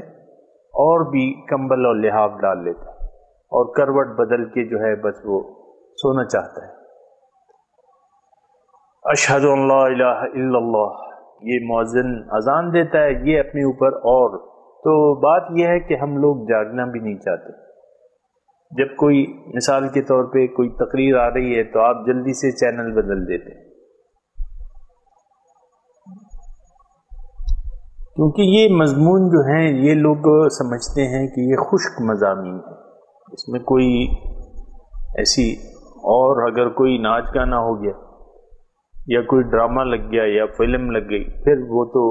Speaker 1: اور بھی کمبل اور لحاف ڈال لیتا ہے، اور کروٹ بدل کے جو ہے بس وہ سونا چاہتا ہے۔ اشہد ان لا الہ الا اللہ، یہ مؤذن اذان دیتا ہے، یہ اپنے اوپر، اور تو بات یہ ہے کہ ہم لوگ جاگنا بھی نہیں چاہتے۔ جب کوئی مثال کے طور پہ کوئی تقریر آ رہی ہے تو آپ جلدی سے چینل بدل دیتے ہیں، کیونکہ یہ مضمون جو ہیں یہ لوگ سمجھتے ہیں کہ یہ خشک مضامین ہے، اس میں کوئی ایسی، اور اگر کوئی ناچ گانا ہو گیا یا کوئی ڈرامہ لگ گیا یا فلم لگ گئی، پھر وہ تو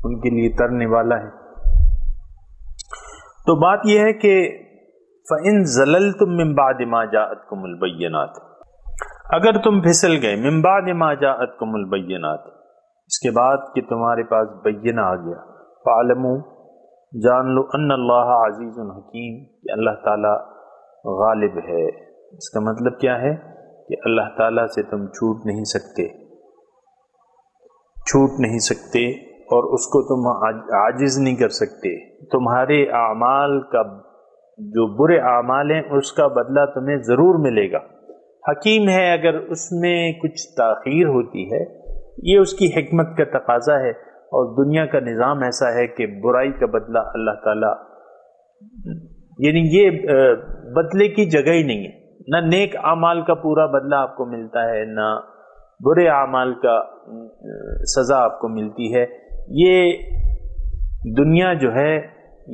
Speaker 1: ان کے لیے ترنے والا ہے۔ تو بات یہ ہے کہ فَإِن زَلَلْتُم مِّن بَعْدِ مَا جَاءَتْكُمُ الْبَيِّنَاتُ، اگر تم پھسل گئے، من بعد ما جاءتکم البینات، اس کے بعد کہ تمہارے پاس بینہ آ گیا، فَعْلَمُوا، جان لو، ان اللہ عزیز حکیم، کہ اللہ تعالی غالب ہے۔ اس کا مطلب کیا ہے کہ اللہ تعالیٰ سے تم چھوٹ نہیں سکتے اور اس کو تم عاجز نہیں کر سکتے۔ تمہارے اعمال کا جو برے اعمال ہیں اس کا بدلہ تمہیں ضرور ملے گا۔ حکیم ہے، اگر اس میں کچھ تاخیر ہوتی ہے یہ اس کی حکمت کا تقاضا ہے، اور دنیا کا نظام ایسا ہے کہ برائی کا بدلہ اللہ تعالیٰ، یعنی یہ بدلے کی جگہ ہی نہیں ہے، نہ نیک اعمال کا پورا بدلہ آپ کو ملتا ہے، نہ برے اعمال کا سزا آپ کو ملتی ہے۔ یہ دنیا جو ہے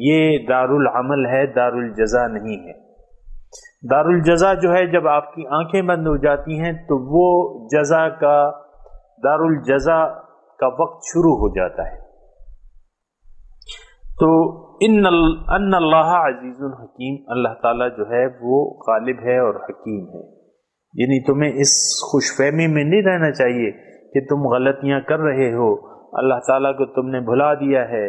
Speaker 1: یہ دار العمل ہے، دار الجزا نہیں ہے۔ دار الجزا جو ہے جب آپ کی آنکھیں بند ہو جاتی ہیں تو وہ جزا کا، دار الجزا کا وقت شروع ہو جاتا ہے، تو ان اللہ عزیز حکیم، اللہ تعالیٰ جو ہے وہ غالب ہے اور حکیم ہے. یعنی تمہیں اس خوش فہمی میں نہیں رہنا چاہیے کہ تم غلطیاں کر رہے ہو، اللہ تعالیٰ کو تم نے بھلا دیا ہے،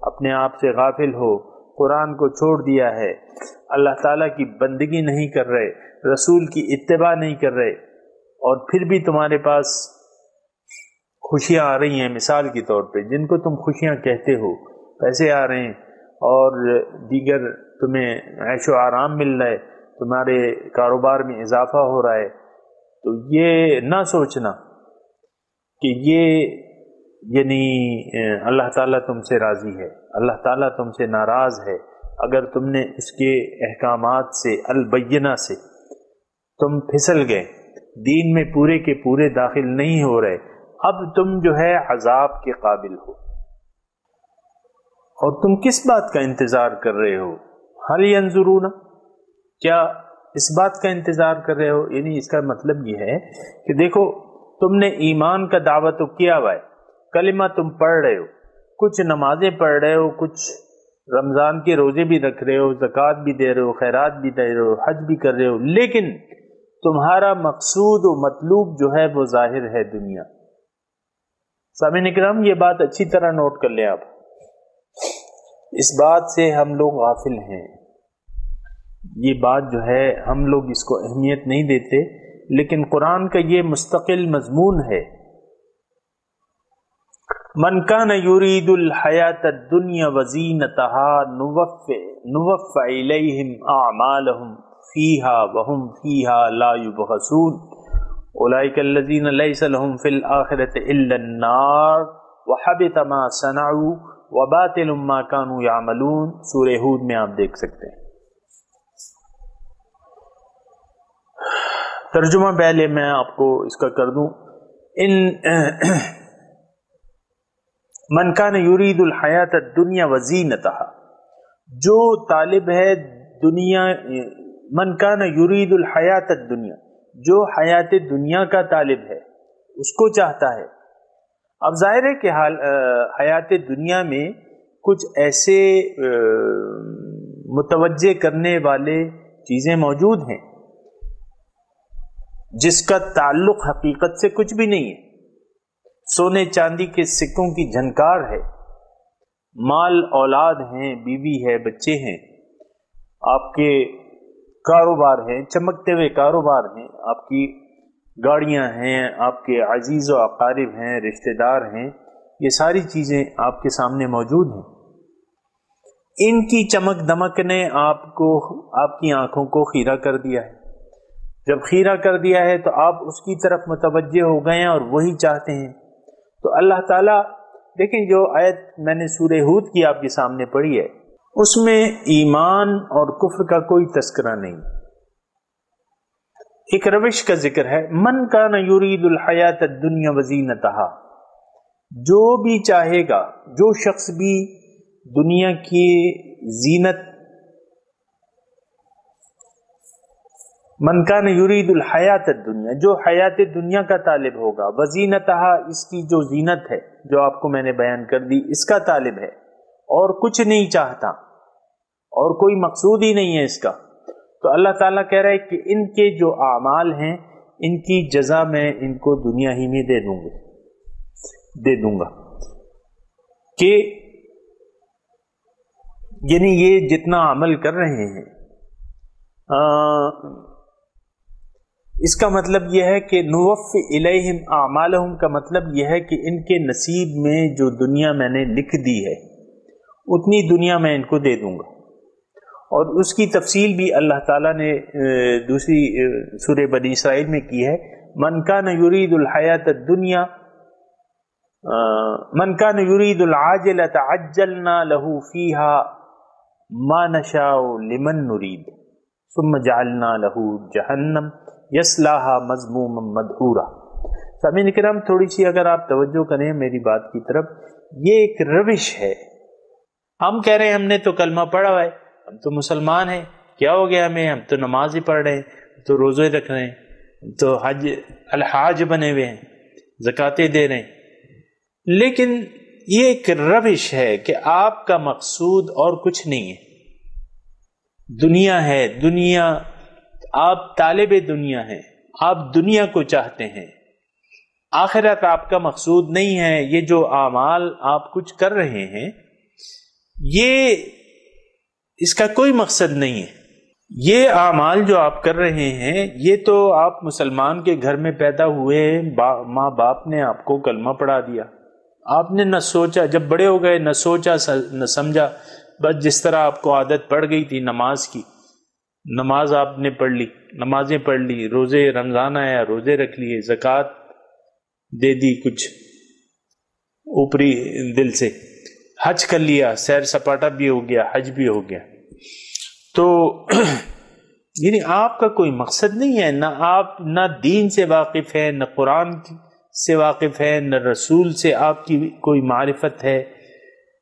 Speaker 1: اپنے آپ سے غافل ہو، قرآن کو چھوڑ دیا ہے، اللہ تعالیٰ کی بندگی نہیں کر رہے، رسول کی اتباع نہیں کر رہے، اور پھر بھی تمہارے پاس خوشیاں آ رہی ہیں. مثال کے طور پہ جن کو تم خوشیاں کہتے ہو، پیسے آ رہے ہیں اور دیگر تمہیں عیش و آرام مل رہا ہے، تمہارے کاروبار میں اضافہ ہو رہا ہے، تو یہ نہ سوچنا کہ یہ یعنی اللہ تعالیٰ تم سے راضی ہے، اللہ تعالیٰ تم سے ناراض ہے. اگر تم نے اس کے احکامات سے البینہ سے تم پھسل گئے، دین میں پورے کے پورے داخل نہیں ہو رہے، اب تم جو ہے عذاب کے قابل ہو. اور تم کس بات کا انتظار کر رہے ہو؟ هل ينظرون، کیا اس بات کا انتظار کر رہے ہو؟ یعنی اس کا مطلب یہ ہے کہ دیکھو تم نے ایمان کا دعوت تو کیا ہوا ہے، کلمہ تم پڑھ رہے ہو، کچھ نمازیں پڑھ رہے ہو، کچھ رمضان کے روزے بھی رکھ رہے ہو، زکوٰۃ بھی دے رہے ہو، خیرات بھی دے رہے ہو، حج بھی کر رہے ہو، لیکن تمہارا مقصود و مطلوب جو ہے وہ ظاہر ہے دنیا. سامعین کرام، یہ بات اچھی طرح نوٹ کر لیں آپ، اس بات سے ہم لوگ غافل ہیں. یہ بات جو ہے ہم لوگ اس کو اہمیت نہیں دیتے، لیکن قرآن کا یہ مستقل مضمون ہے. من کان یرید الحیات الدنیا وزینتها نوفی الیہم اعمالہم فیہا وہم فیہا لا یبخسون اولئک الذین لیس لہم فی الآخرۃ الا النار وحبط ما صنعوا وباطل ما كانوا يعملون. سورہ ہود میں آپ دیکھ سکتے ہیں. ترجمہ پہلے میں آپ کو اس کا کر دوں. من کان یرید الحیات الدنیا وزینتها، جو طالب ہے دنیا، من کان یرید الحیات الدنیا، جو حیات دنیا کا طالب ہے، اس کو چاہتا ہے. اب ظاہر ہے کہ حیات دنیا میں کچھ ایسے متوجہ کرنے والے چیزیں موجود ہیں جس کا تعلق حقیقت سے کچھ بھی نہیں ہے. سونے چاندی کے سکوں کی جھنکار ہے، مال اولاد ہیں، بیوی ہے، بچے ہیں، آپ کے کاروبار ہیں، چمکتے ہوئے کاروبار ہیں، آپ کی گاڑیاں ہیں، آپ کے عزیز و اقارب ہیں، رشتہ دار ہیں، یہ ساری چیزیں آپ کے سامنے موجود ہیں. ان کی چمک دمک نے آپ کی آنکھوں کو خیرہ کر دیا ہے. جب خیرہ کر دیا ہے تو آپ اس کی طرف متوجہ ہو گئے ہیں اور وہی چاہتے ہیں. تو اللہ تعالیٰ دیکھیں، جو آیت میں نے سورہ ہود کی آپ کے سامنے پڑھی ہے، اس میں ایمان اور کفر کا کوئی تذکرہ نہیں، ایک روش کا ذکر ہے. من کان یرید الحیات الدنیا وزینتہا، جو بھی چاہے گا، جو شخص بھی دنیا کی زینت، من کان یرید الحیات الدنیا، جو حیات دنیا کا طالب ہوگا، وزینتہا، اس کی جو زینت ہے جو آپ کو میں نے بیان کر دی، اس کا طالب ہے اور کچھ نہیں چاہتا اور کوئی مقصود ہی نہیں ہے اس کا، تو اللہ تعالیٰ کہہ رہا ہے کہ ان کے جو اعمال ہیں ان کی جزا میں ان کو دنیا ہی میں دے دوں گا. کہ یعنی یہ جتنا عمل کر رہے ہیں، اس کا مطلب یہ ہے کہ نوفی الیہم اعمالہم کا مطلب یہ ہے کہ ان کے نصیب میں جو دنیا میں نے لکھ دی ہے اتنی دنیا میں ان کو دے دوں گا. اور اس کی تفصیل بھی اللہ تعالیٰ نے دوسری سورہ بنی اسرائیل میں کی ہے. من کان یرید الحیات الدنیا، من کان یرید العاجلۃ عجلنا له فیہا ما نشاء لمن نرید ثم جعلنا له جہنم یصلاھا مذموما مدحورا. سامعین کرام، تھوڑی سی اگر آپ توجہ کریں میری بات کی طرف، یہ ایک روش ہے. ہم کہہ رہے ہیں ہم نے تو کلمہ پڑھا ہوا ہے، ہم تو مسلمان ہیں، کیا ہو گیا ہمیں، ہم تو نماز ہی پڑھ رہے ہیں، ہم تو روزے رکھ رہے ہیں، ہم تو الحاج بنے ہوئے ہیں، زکاتیں دے رہے ہیں. لیکن یہ ایک روش ہے کہ آپ کا مقصود اور کچھ نہیں ہے، دنیا ہے، دنیا، آپ طالب دنیا ہیں، آپ دنیا کو چاہتے ہیں، آخرت آپ کا مقصود نہیں ہے۔ یہ جو اعمال آپ کچھ کر رہے ہیں یہ اس کا کوئی مقصد نہیں ہے۔ یہ اعمال جو آپ کر رہے ہیں یہ تو آپ مسلمان کے گھر میں پیدا ہوئے، ماں باپ نے آپ کو کلمہ پڑھا دیا، آپ نے نہ سوچا، جب بڑے ہو گئے نہ سوچا نہ سمجھا، بس جس طرح آپ کو عادت پڑ گئی تھی نماز کی، نماز آپ نے پڑھ لی، نمازیں پڑھ لی، روزے، رمضان آیا روزے رکھ لیے، زکوٰۃ دے دی کچھ اوپری دل سے، حج کر لیا، سیر سپاٹا بھی ہو گیا، حج بھی ہو گیا۔ تو یعنی آپ کا کوئی مقصد نہیں ہے، نہ دین سے واقف ہے، نہ قرآن سے واقف ہے، نہ رسول سے آپ کی کوئی معرفت ہے،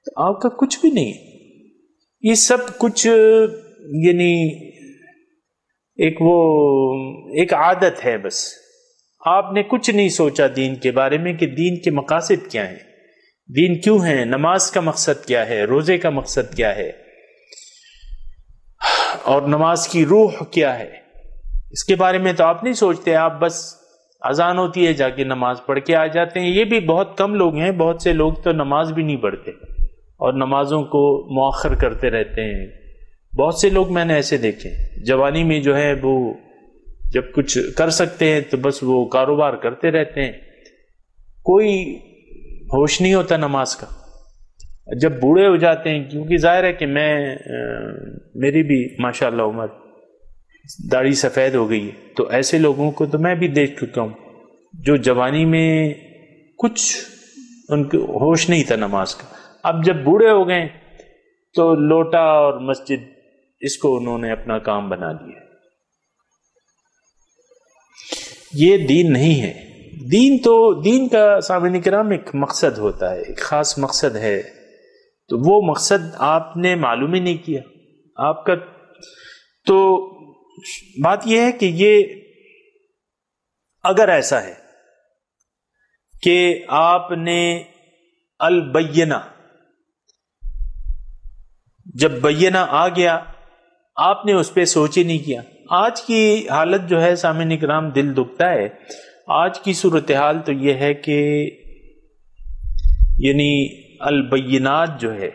Speaker 1: تو آپ کا کچھ بھی نہیں ہے۔ یہ سب کچھ یعنی ایک عادت ہے، بس آپ نے کچھ نہیں سوچا دین کے بارے میں کہ دین کے مقاصد کیا ہیں، دین کیوں ہے، نماز کا مقصد کیا ہے، روزے کا مقصد کیا ہے، اور نماز کی روح کیا ہے، اس کے بارے میں تو آپ نہیں سوچتے۔ آپ بس اذان ہوتی ہے جا کے نماز پڑھ کے آ جاتے ہیں۔ یہ بھی بہت کم لوگ ہیں، بہت سے لوگ تو نماز بھی نہیں پڑھتے اور نمازوں کو مؤخر کرتے رہتے ہیں۔ بہت سے لوگ میں نے ایسے دیکھے، جوانی میں جو ہے وہ جب کچھ کر سکتے ہیں تو بس وہ کاروبار کرتے رہتے ہیں، کوئی ہوش نہیں ہوتا نماز کا۔ جب بوڑھے ہو جاتے ہیں، کیونکہ ظاہر ہے کہ میری بھی ماشاءاللہ عمر، داڑھی سفید ہو گئی ہے، تو ایسے لوگوں کو تو میں بھی دیکھ چکا ہوں جو جوانی میں کچھ ان کو ہوش نہیں تھا نماز کا، اب جب بوڑھے ہو گئے تو لوٹا اور مسجد اس کو انہوں نے اپنا کام بنا دیا۔ یہ دین نہیں ہے۔ دین کا سامعین کرام ایک مقصد ہوتا ہے، ایک خاص مقصد ہے، تو وہ مقصد آپ نے معلوم ہی نہیں کیا آپ کا۔ تو بات یہ ہے کہ یہ اگر ایسا ہے کہ آپ نے البینہ، جب بینہ آ گیا آپ نے اس پہ سوچ ہی نہیں کیا۔ آج کی حالت جو ہے سامعین کرام، دل دکھتا ہے، آج کی صورتحال تو یہ ہے کہ یعنی البینات جو ہے،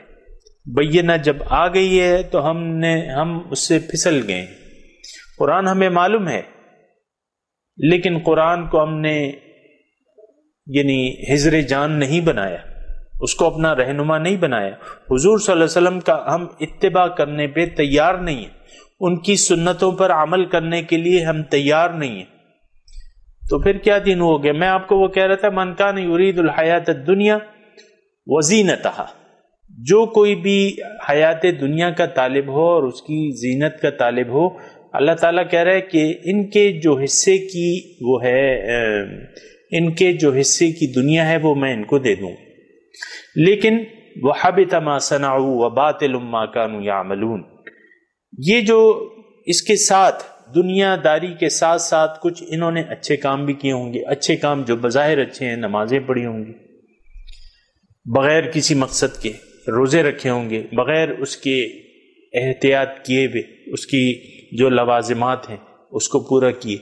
Speaker 1: بینہ جب آ گئی ہے تو ہم اس سے پھسل گئے۔ قرآن ہمیں معلوم ہے، لیکن قرآن کو ہم نے یعنی حضر جان نہیں بنایا، اس کو اپنا رہنما نہیں بنایا۔ حضور صلی اللہ علیہ وسلم کا ہم اتباع کرنے پہ تیار نہیں ہیں، ان کی سنتوں پر عمل کرنے کے لیے ہم تیار نہیں ہیں، تو پھر کیا دین ہو گیا؟ میں آپ کو وہ کہہ رہا تھا، من کان یرید الحیات الدنیا وزینتہا، جو کوئی بھی حیات دنیا کا طالب ہو اور اس کی زینت کا طالب ہو، اللہ تعالیٰ کہہ رہا ہے کہ ان کے جو حصے کی وہ ہے، ان کے جو حصے کی دنیا ہے وہ میں ان کو دے دوں، لیکن وَحَبِطَ مَا صَنَعُوا وَبَاطِلٌ مَا كَانُوا يَعْمَلُونَ، یہ جو اس کے ساتھ دنیا داری کے ساتھ ساتھ کچھ انہوں نے اچھے کام بھی کیے ہوں گے، اچھے کام جو بظاہر اچھے ہیں، نمازیں پڑھی ہوں گی بغیر کسی مقصد کے، روزے رکھے ہوں گے بغیر اس کے احتیاط کیے ہوئے، اس کی جو لوازمات ہیں اس کو پورا کیے،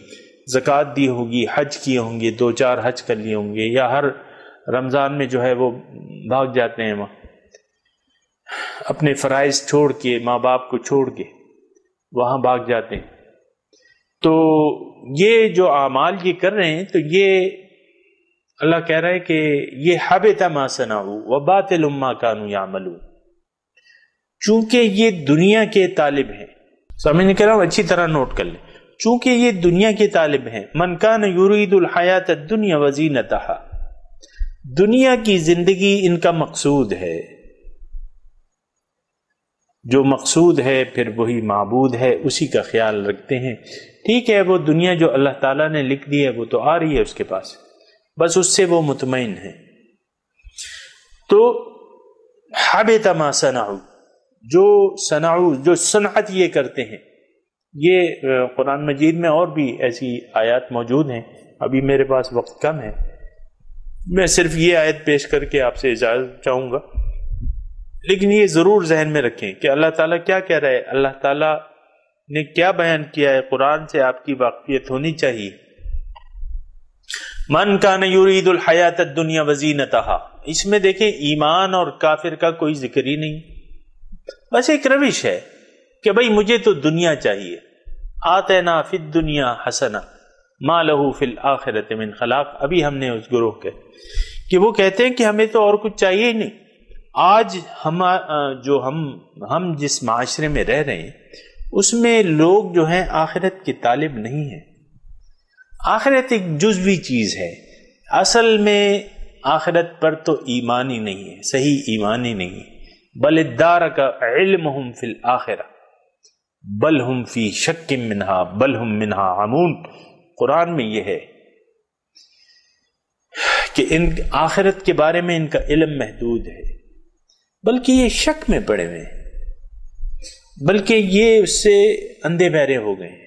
Speaker 1: زکوٰۃ دی ہوگی، حج کیے ہوں گے، 2-4 حج کر لیے ہوں گے، یا ہر رمضان میں جو ہے وہ بھاگ جاتے ہیں وہاں اپنے فرائض چھوڑ کے، ماں باپ کو چھوڑ کے وہاں بھاگ جاتے ہیں۔ تو یہ جو اعمال یہ کر رہے ہیں، تو یہ اللہ کہہ رہا ہے کہ یہ حبط ما صنعوا وباطل ما كانوا يعملون، چونکہ یہ دنیا کے طالب ہیں۔ سامعین کرام اچھی طرح نوٹ کر لیں، چونکہ یہ دنیا کے طالب ہیں، من کان یرید الحیات الدنیا وزینتہا، دنیا کی زندگی ان کا مقصود ہے، جو مقصود ہے پھر وہی معبود ہے، اسی کا خیال رکھتے ہیں۔ ٹھیک ہے، وہ دنیا جو اللہ تعالیٰ نے لکھ دی ہے وہ تو آ رہی ہے اس کے پاس، بس اس سے وہ مطمئن ہے۔ تو حبط ما صنعوا، جو صنعت یہ کرتے ہیں، یہ قرآن مجید میں اور بھی ایسی آیات موجود ہیں، ابھی میرے پاس وقت کم ہے، میں صرف یہ آیت پیش کر کے آپ سے اجازت چاہوں گا، لیکن یہ ضرور ذہن میں رکھیں کہ اللہ تعالیٰ کیا کہہ رہا ہے، اللہ تعالیٰ نے کیا بیان کیا ہے، قرآن سے آپ کی واقفیت ہونی چاہیے۔ من کان یرید الحیات الدنیا وزینتہا، اس میں دیکھیں ایمان اور کافر کا کوئی ذکر ہی نہیں، بس ایک روش ہے کہ بھئی مجھے تو دنیا چاہیے، آتینا فی الدنیا حسنہ ما لہ فی الآخرۃ من خلاق۔ ابھی ہم نے اس گروہ کے کہ وہ کہتے ہیں کہ ہمیں تو اور کچھ چاہیے ہی نہیں۔ آج ہم جس معاشرے میں رہ رہے ہیں اس میں لوگ جو ہیں آخرت کے طالب نہیں ہیں۔ آخرت ایک جزوی چیز ہے، اصل میں آخرت پر تو ایمان ہی نہیں ہے، صحیح ایمان ہی نہیں ہے۔ بل ادارک علمہم فی الآخرہ بل ہم فی شک منہا بل ہم منہا عمون۔ قرآن میں یہ ہے کہ ان آخرت کے بارے میں ان کا علم محدود ہے، بلکہ یہ شک میں پڑے ہوئے ہیں، بلکہ یہ اس سے اندھے بہرے ہو گئے ہیں،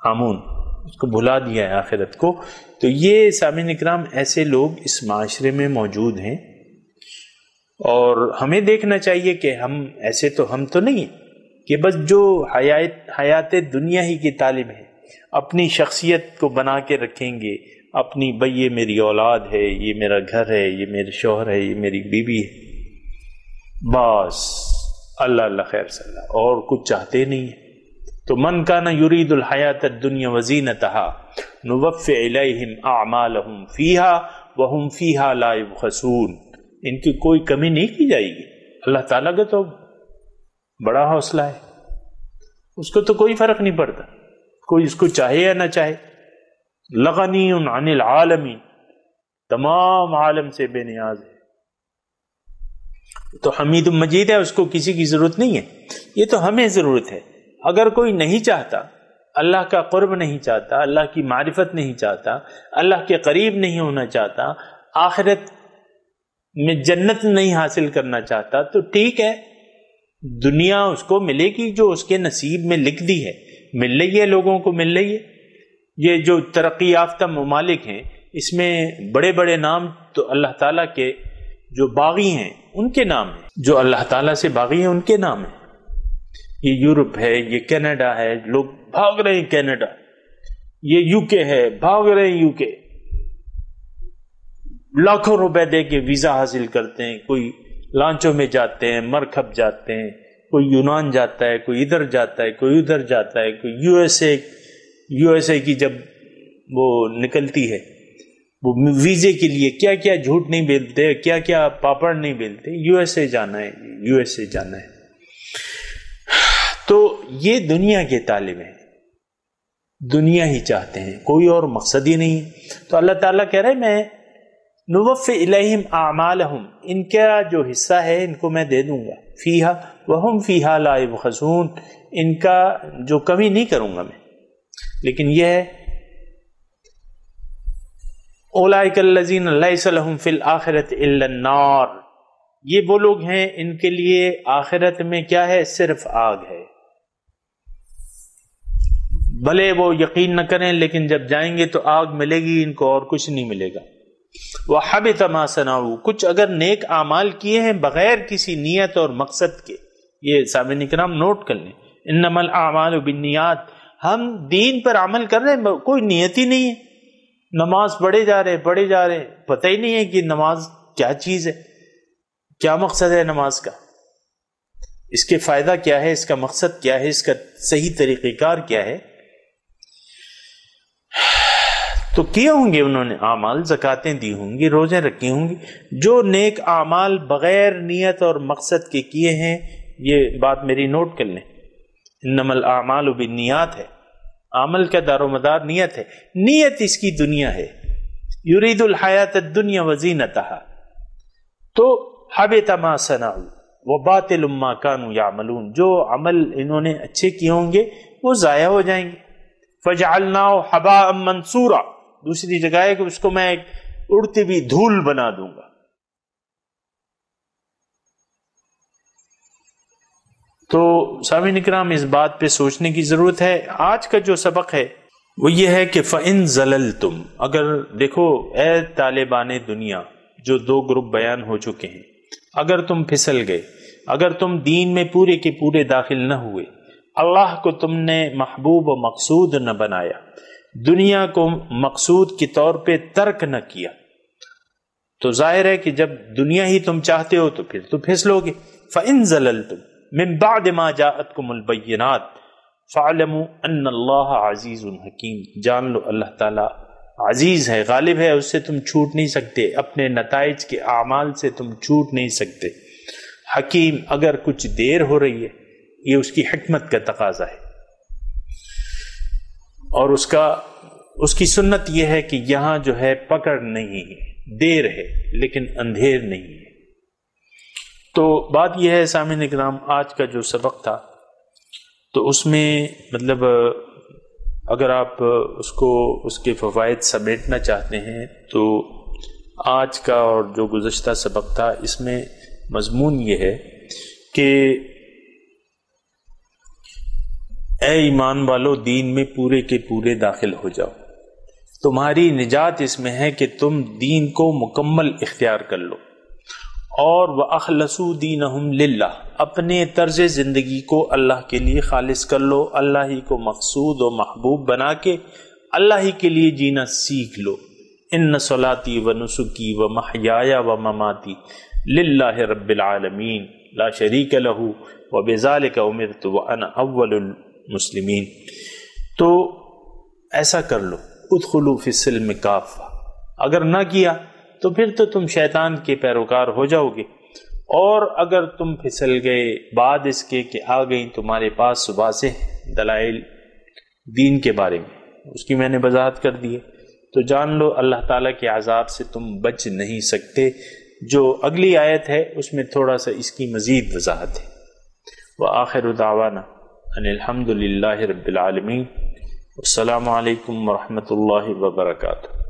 Speaker 1: عمون، اس کو بھلا دیا ہے آخرت کو۔ تو یہ سامعین اکرام ایسے لوگ اس معاشرے میں موجود ہیں، اور ہمیں دیکھنا چاہیے کہ ہم ایسے تو ہم تو نہیں ہیں کہ بس جو حیات دنیا ہی کی طالب ہیں، اپنی شخصیت کو بنا کے رکھیں گے، اپنی بھئی یہ میری اولاد ہے، یہ میرا گھر ہے، یہ میرے شوہر ہے، یہ میری بیوی ہے، بس اللہ اللہ خیر صلی اللہ، اور کچھ چاہتے نہیں ہیں۔ تو من کان یرید الحیات الدنیا وزینتہا نوفی الیہم اعمالہم فیہا وہم فیہا لا یبخسون۔ ان کی کوئی کمی نہیں کی جائے گی۔ اللہ تعالیٰ کا تو بڑا حوصلہ ہے، اس کو تو کوئی فرق نہیں پڑتا، کوئی اس کو چاہے یا نہ چاہے۔ لغنی عن العالمین، تمام عالم سے بے نیاز ہے، تو حمید مجید ہے، اس کو کسی کی ضرورت نہیں ہے۔ یہ تو ہمیں ضرورت ہے۔ اگر کوئی نہیں چاہتا، اللہ کا قرب نہیں چاہتا، اللہ کی معرفت نہیں چاہتا، اللہ کے قریب نہیں ہونا چاہتا، آخرت میں جنت نہیں حاصل کرنا چاہتا، تو ٹھیک ہے، دنیا اس کو ملے گی جو اس کے نصیب میں لکھ دی ہے، مل رہی ہے، لوگوں کو مل رہی ہے۔ یہ جو ترقی یافتہ ممالک ہیں، اس میں بڑے بڑے نام تو اللہ تعالیٰ کے جو باغی ہیں ان کے نام ہیں، جو اللہ تعالیٰ سے باغی ہیں ان کے نام ہیں۔ یہ یورپ ہے، یہ کینیڈا ہے، لوگ بھاگ رہے ہیں کینیڈا، یہ یو کے ہے، بھاگ رہے ہیں یو کے، لاکھوں روپے دے کے ویزا حاصل کرتے ہیں، کوئی لانچوں میں جاتے ہیں، مرکب جاتے ہیں، کوئی یونان جاتا ہے، کوئی ادھر جاتا ہے، کوئی ادھر جاتا ہے، کوئی یو ایس اے کی جب وہ نکلتی ہے، وہ ویزے کے لیے کیا کیا جھوٹ نہیں بیلتے، کیا کیا پاپڑ نہیں بیلتے، یو ایس اے جانا ہے، یو ایس اے جانا ہے۔ تو یہ دنیا کے طالب ہیں، دنیا ہی چاہتے ہیں، کوئی اور مقصد ہی نہیں ہے۔ تو اللہ تعالیٰ کہہ رہے میں نوفی الیہم اعمالہم، ان کا جو حصہ ہے ان کو میں دے دوں گا، فیہا وہم فیہا لا یبخسون، ان کا جو کمی نہیں کروں گا میں۔ لیکن یہ ہے اولئک الذین لیس لہم فی الآخرۃ الا النار، یہ وہ لوگ ہیں ان کے لیے آخرت میں کیا ہے، صرف آگ ہے۔ بھلے وہ یقین نہ کریں، لیکن جب جائیں گے تو آگ ملے گی، ان کو اور کچھ نہیں ملے گا۔ وَحَبِطَ مَا صَنَعُوا، کچھ اگر نیک اعمال کیے ہیں بغیر کسی نیت اور مقصد کے، یہ سامعین کرام نوٹ کر لیں، انما الاعمال بالنیات، ہم دین پر عمل کر رہے ہیں، کوئی نیت ہی نہیں ہے، نماز پڑھے جا رہے، پتہ ہی نہیں ہے کہ نماز کیا چیز ہے، کیا مقصد ہے نماز کا، اس کے فائدہ کیا ہے، اس کا مقصد کیا ہے، اس کا صحیح طریقہ کار کیا ہے۔ تو کیے ہوں گے انہوں نے اعمال، زکاتیں دی ہوں گی، روزے رکھی ہوں گی، جو نیک اعمال بغیر نیت اور مقصد کے کیے ہیں، یہ بات میری نوٹ کر لیں، انما الاعمال بالنیات ہے، عمل کا دار و مدار نیت ہے، نیت اس کی دنیا ہے، یرید الحیات الدنیا وزینتہا، تو حبط ما صنعوا وباطل ما كانوا یعملون، جو عمل انہوں نے اچھے کیے ہوں گے وہ ضائع ہو جائیں گے۔ فجعلناه حباء منصورا، دوسری جگہ ہے کہ اس کو میں ایک اڑتی ہوئی دھول بنا دوں گا۔ تو سامعین اکرام اس بات پہ سوچنے کی ضرورت ہے۔ آج کا جو سبق ہے وہ یہ ہے کہ فَإِن زَلَلْتُمْ، اگر دیکھو اے طالبان دنیا، جو دو گروپ بیان ہو چکے ہیں، اگر تم پھسل گئے، اگر تم دین میں پورے کے پورے داخل نہ ہوئے، اللہ کو تم نے محبوب و مقصود نہ بنایا، دنیا کو مقصود کے طور پہ ترک نہ کیا، تو ظاہر ہے کہ جب دنیا ہی تم چاہتے ہو تو پھر تو پھسلو گے۔ فَإِن زَلَلْتُمْ مِن بَعْدِ مَا جَاءَتْكُمُ الْبَيِّنَاتُ فَاعْلَمُوا أَنَّ اللَّهَ عَزِيزٌ حَكِيمٌ، جان لو اللہ تعالیٰ عزیز ہے، غالب ہے، اس سے تم چھوٹ نہیں سکتے، اپنے نتائج کے اعمال سے تم چھوٹ نہیں سکتے۔ حکیم، اگر کچھ دیر ہو رہی ہے یہ اس کی حکمت کا تقاضا ہے، اور اس کی سنت یہ ہے کہ یہاں جو ہے پکڑ نہیں ہے، دیر ہے لیکن اندھیر نہیں ہے۔ تو بات یہ ہے سامعین اکرام، آج کا جو سبق تھا تو اس میں مطلب اگر آپ اس کے فوائد سمیٹنا چاہتے ہیں تو آج کا اور جو گزشتہ سبق تھا اس میں مضمون یہ ہے کہ اے ایمان والو، دین میں پورے کے پورے داخل ہو جاؤ، تمہاری نجات اس میں ہے کہ تم دین کو مکمل اختیار کر لو، اور وَأَخْلَصُوا دِينَهُمْ لِلَّهِ، اپنے طرز زندگی کو اللہ کے لیے خالص کر لو، اللہ ہی کو مقصود و محبوب بنا کے اللہ ہی کے لیے جینا سیکھ لو۔ ان صلاتي ونسكي ومحياي ومماتي للہ رب العالمین لا شریک لہ وبذالک امرت وانا اول المسلمین۔ تو ایسا کر لو، ادخلوا فی السلم کافہ، اگر نہ کیا تو پھر تو تم شیطان کے پیروکار ہو جاؤ گے، اور اگر تم پھسل گئے بعد اس کے کہ آ گئی تمہارے پاس واضح دلائل دین کے بارے میں، اس کی میں نے وضاحت کر دی ہے، تو جان لو اللہ تعالیٰ کے عذاب سے تم بچ نہیں سکتے۔ جو اگلی آیت ہے اس میں تھوڑا سا اس کی مزید وضاحت ہے۔ وآخر دعوانا ان الحمد للہ رب العالمین، السلام علیکم ورحمۃ اللہ وبرکاتہ۔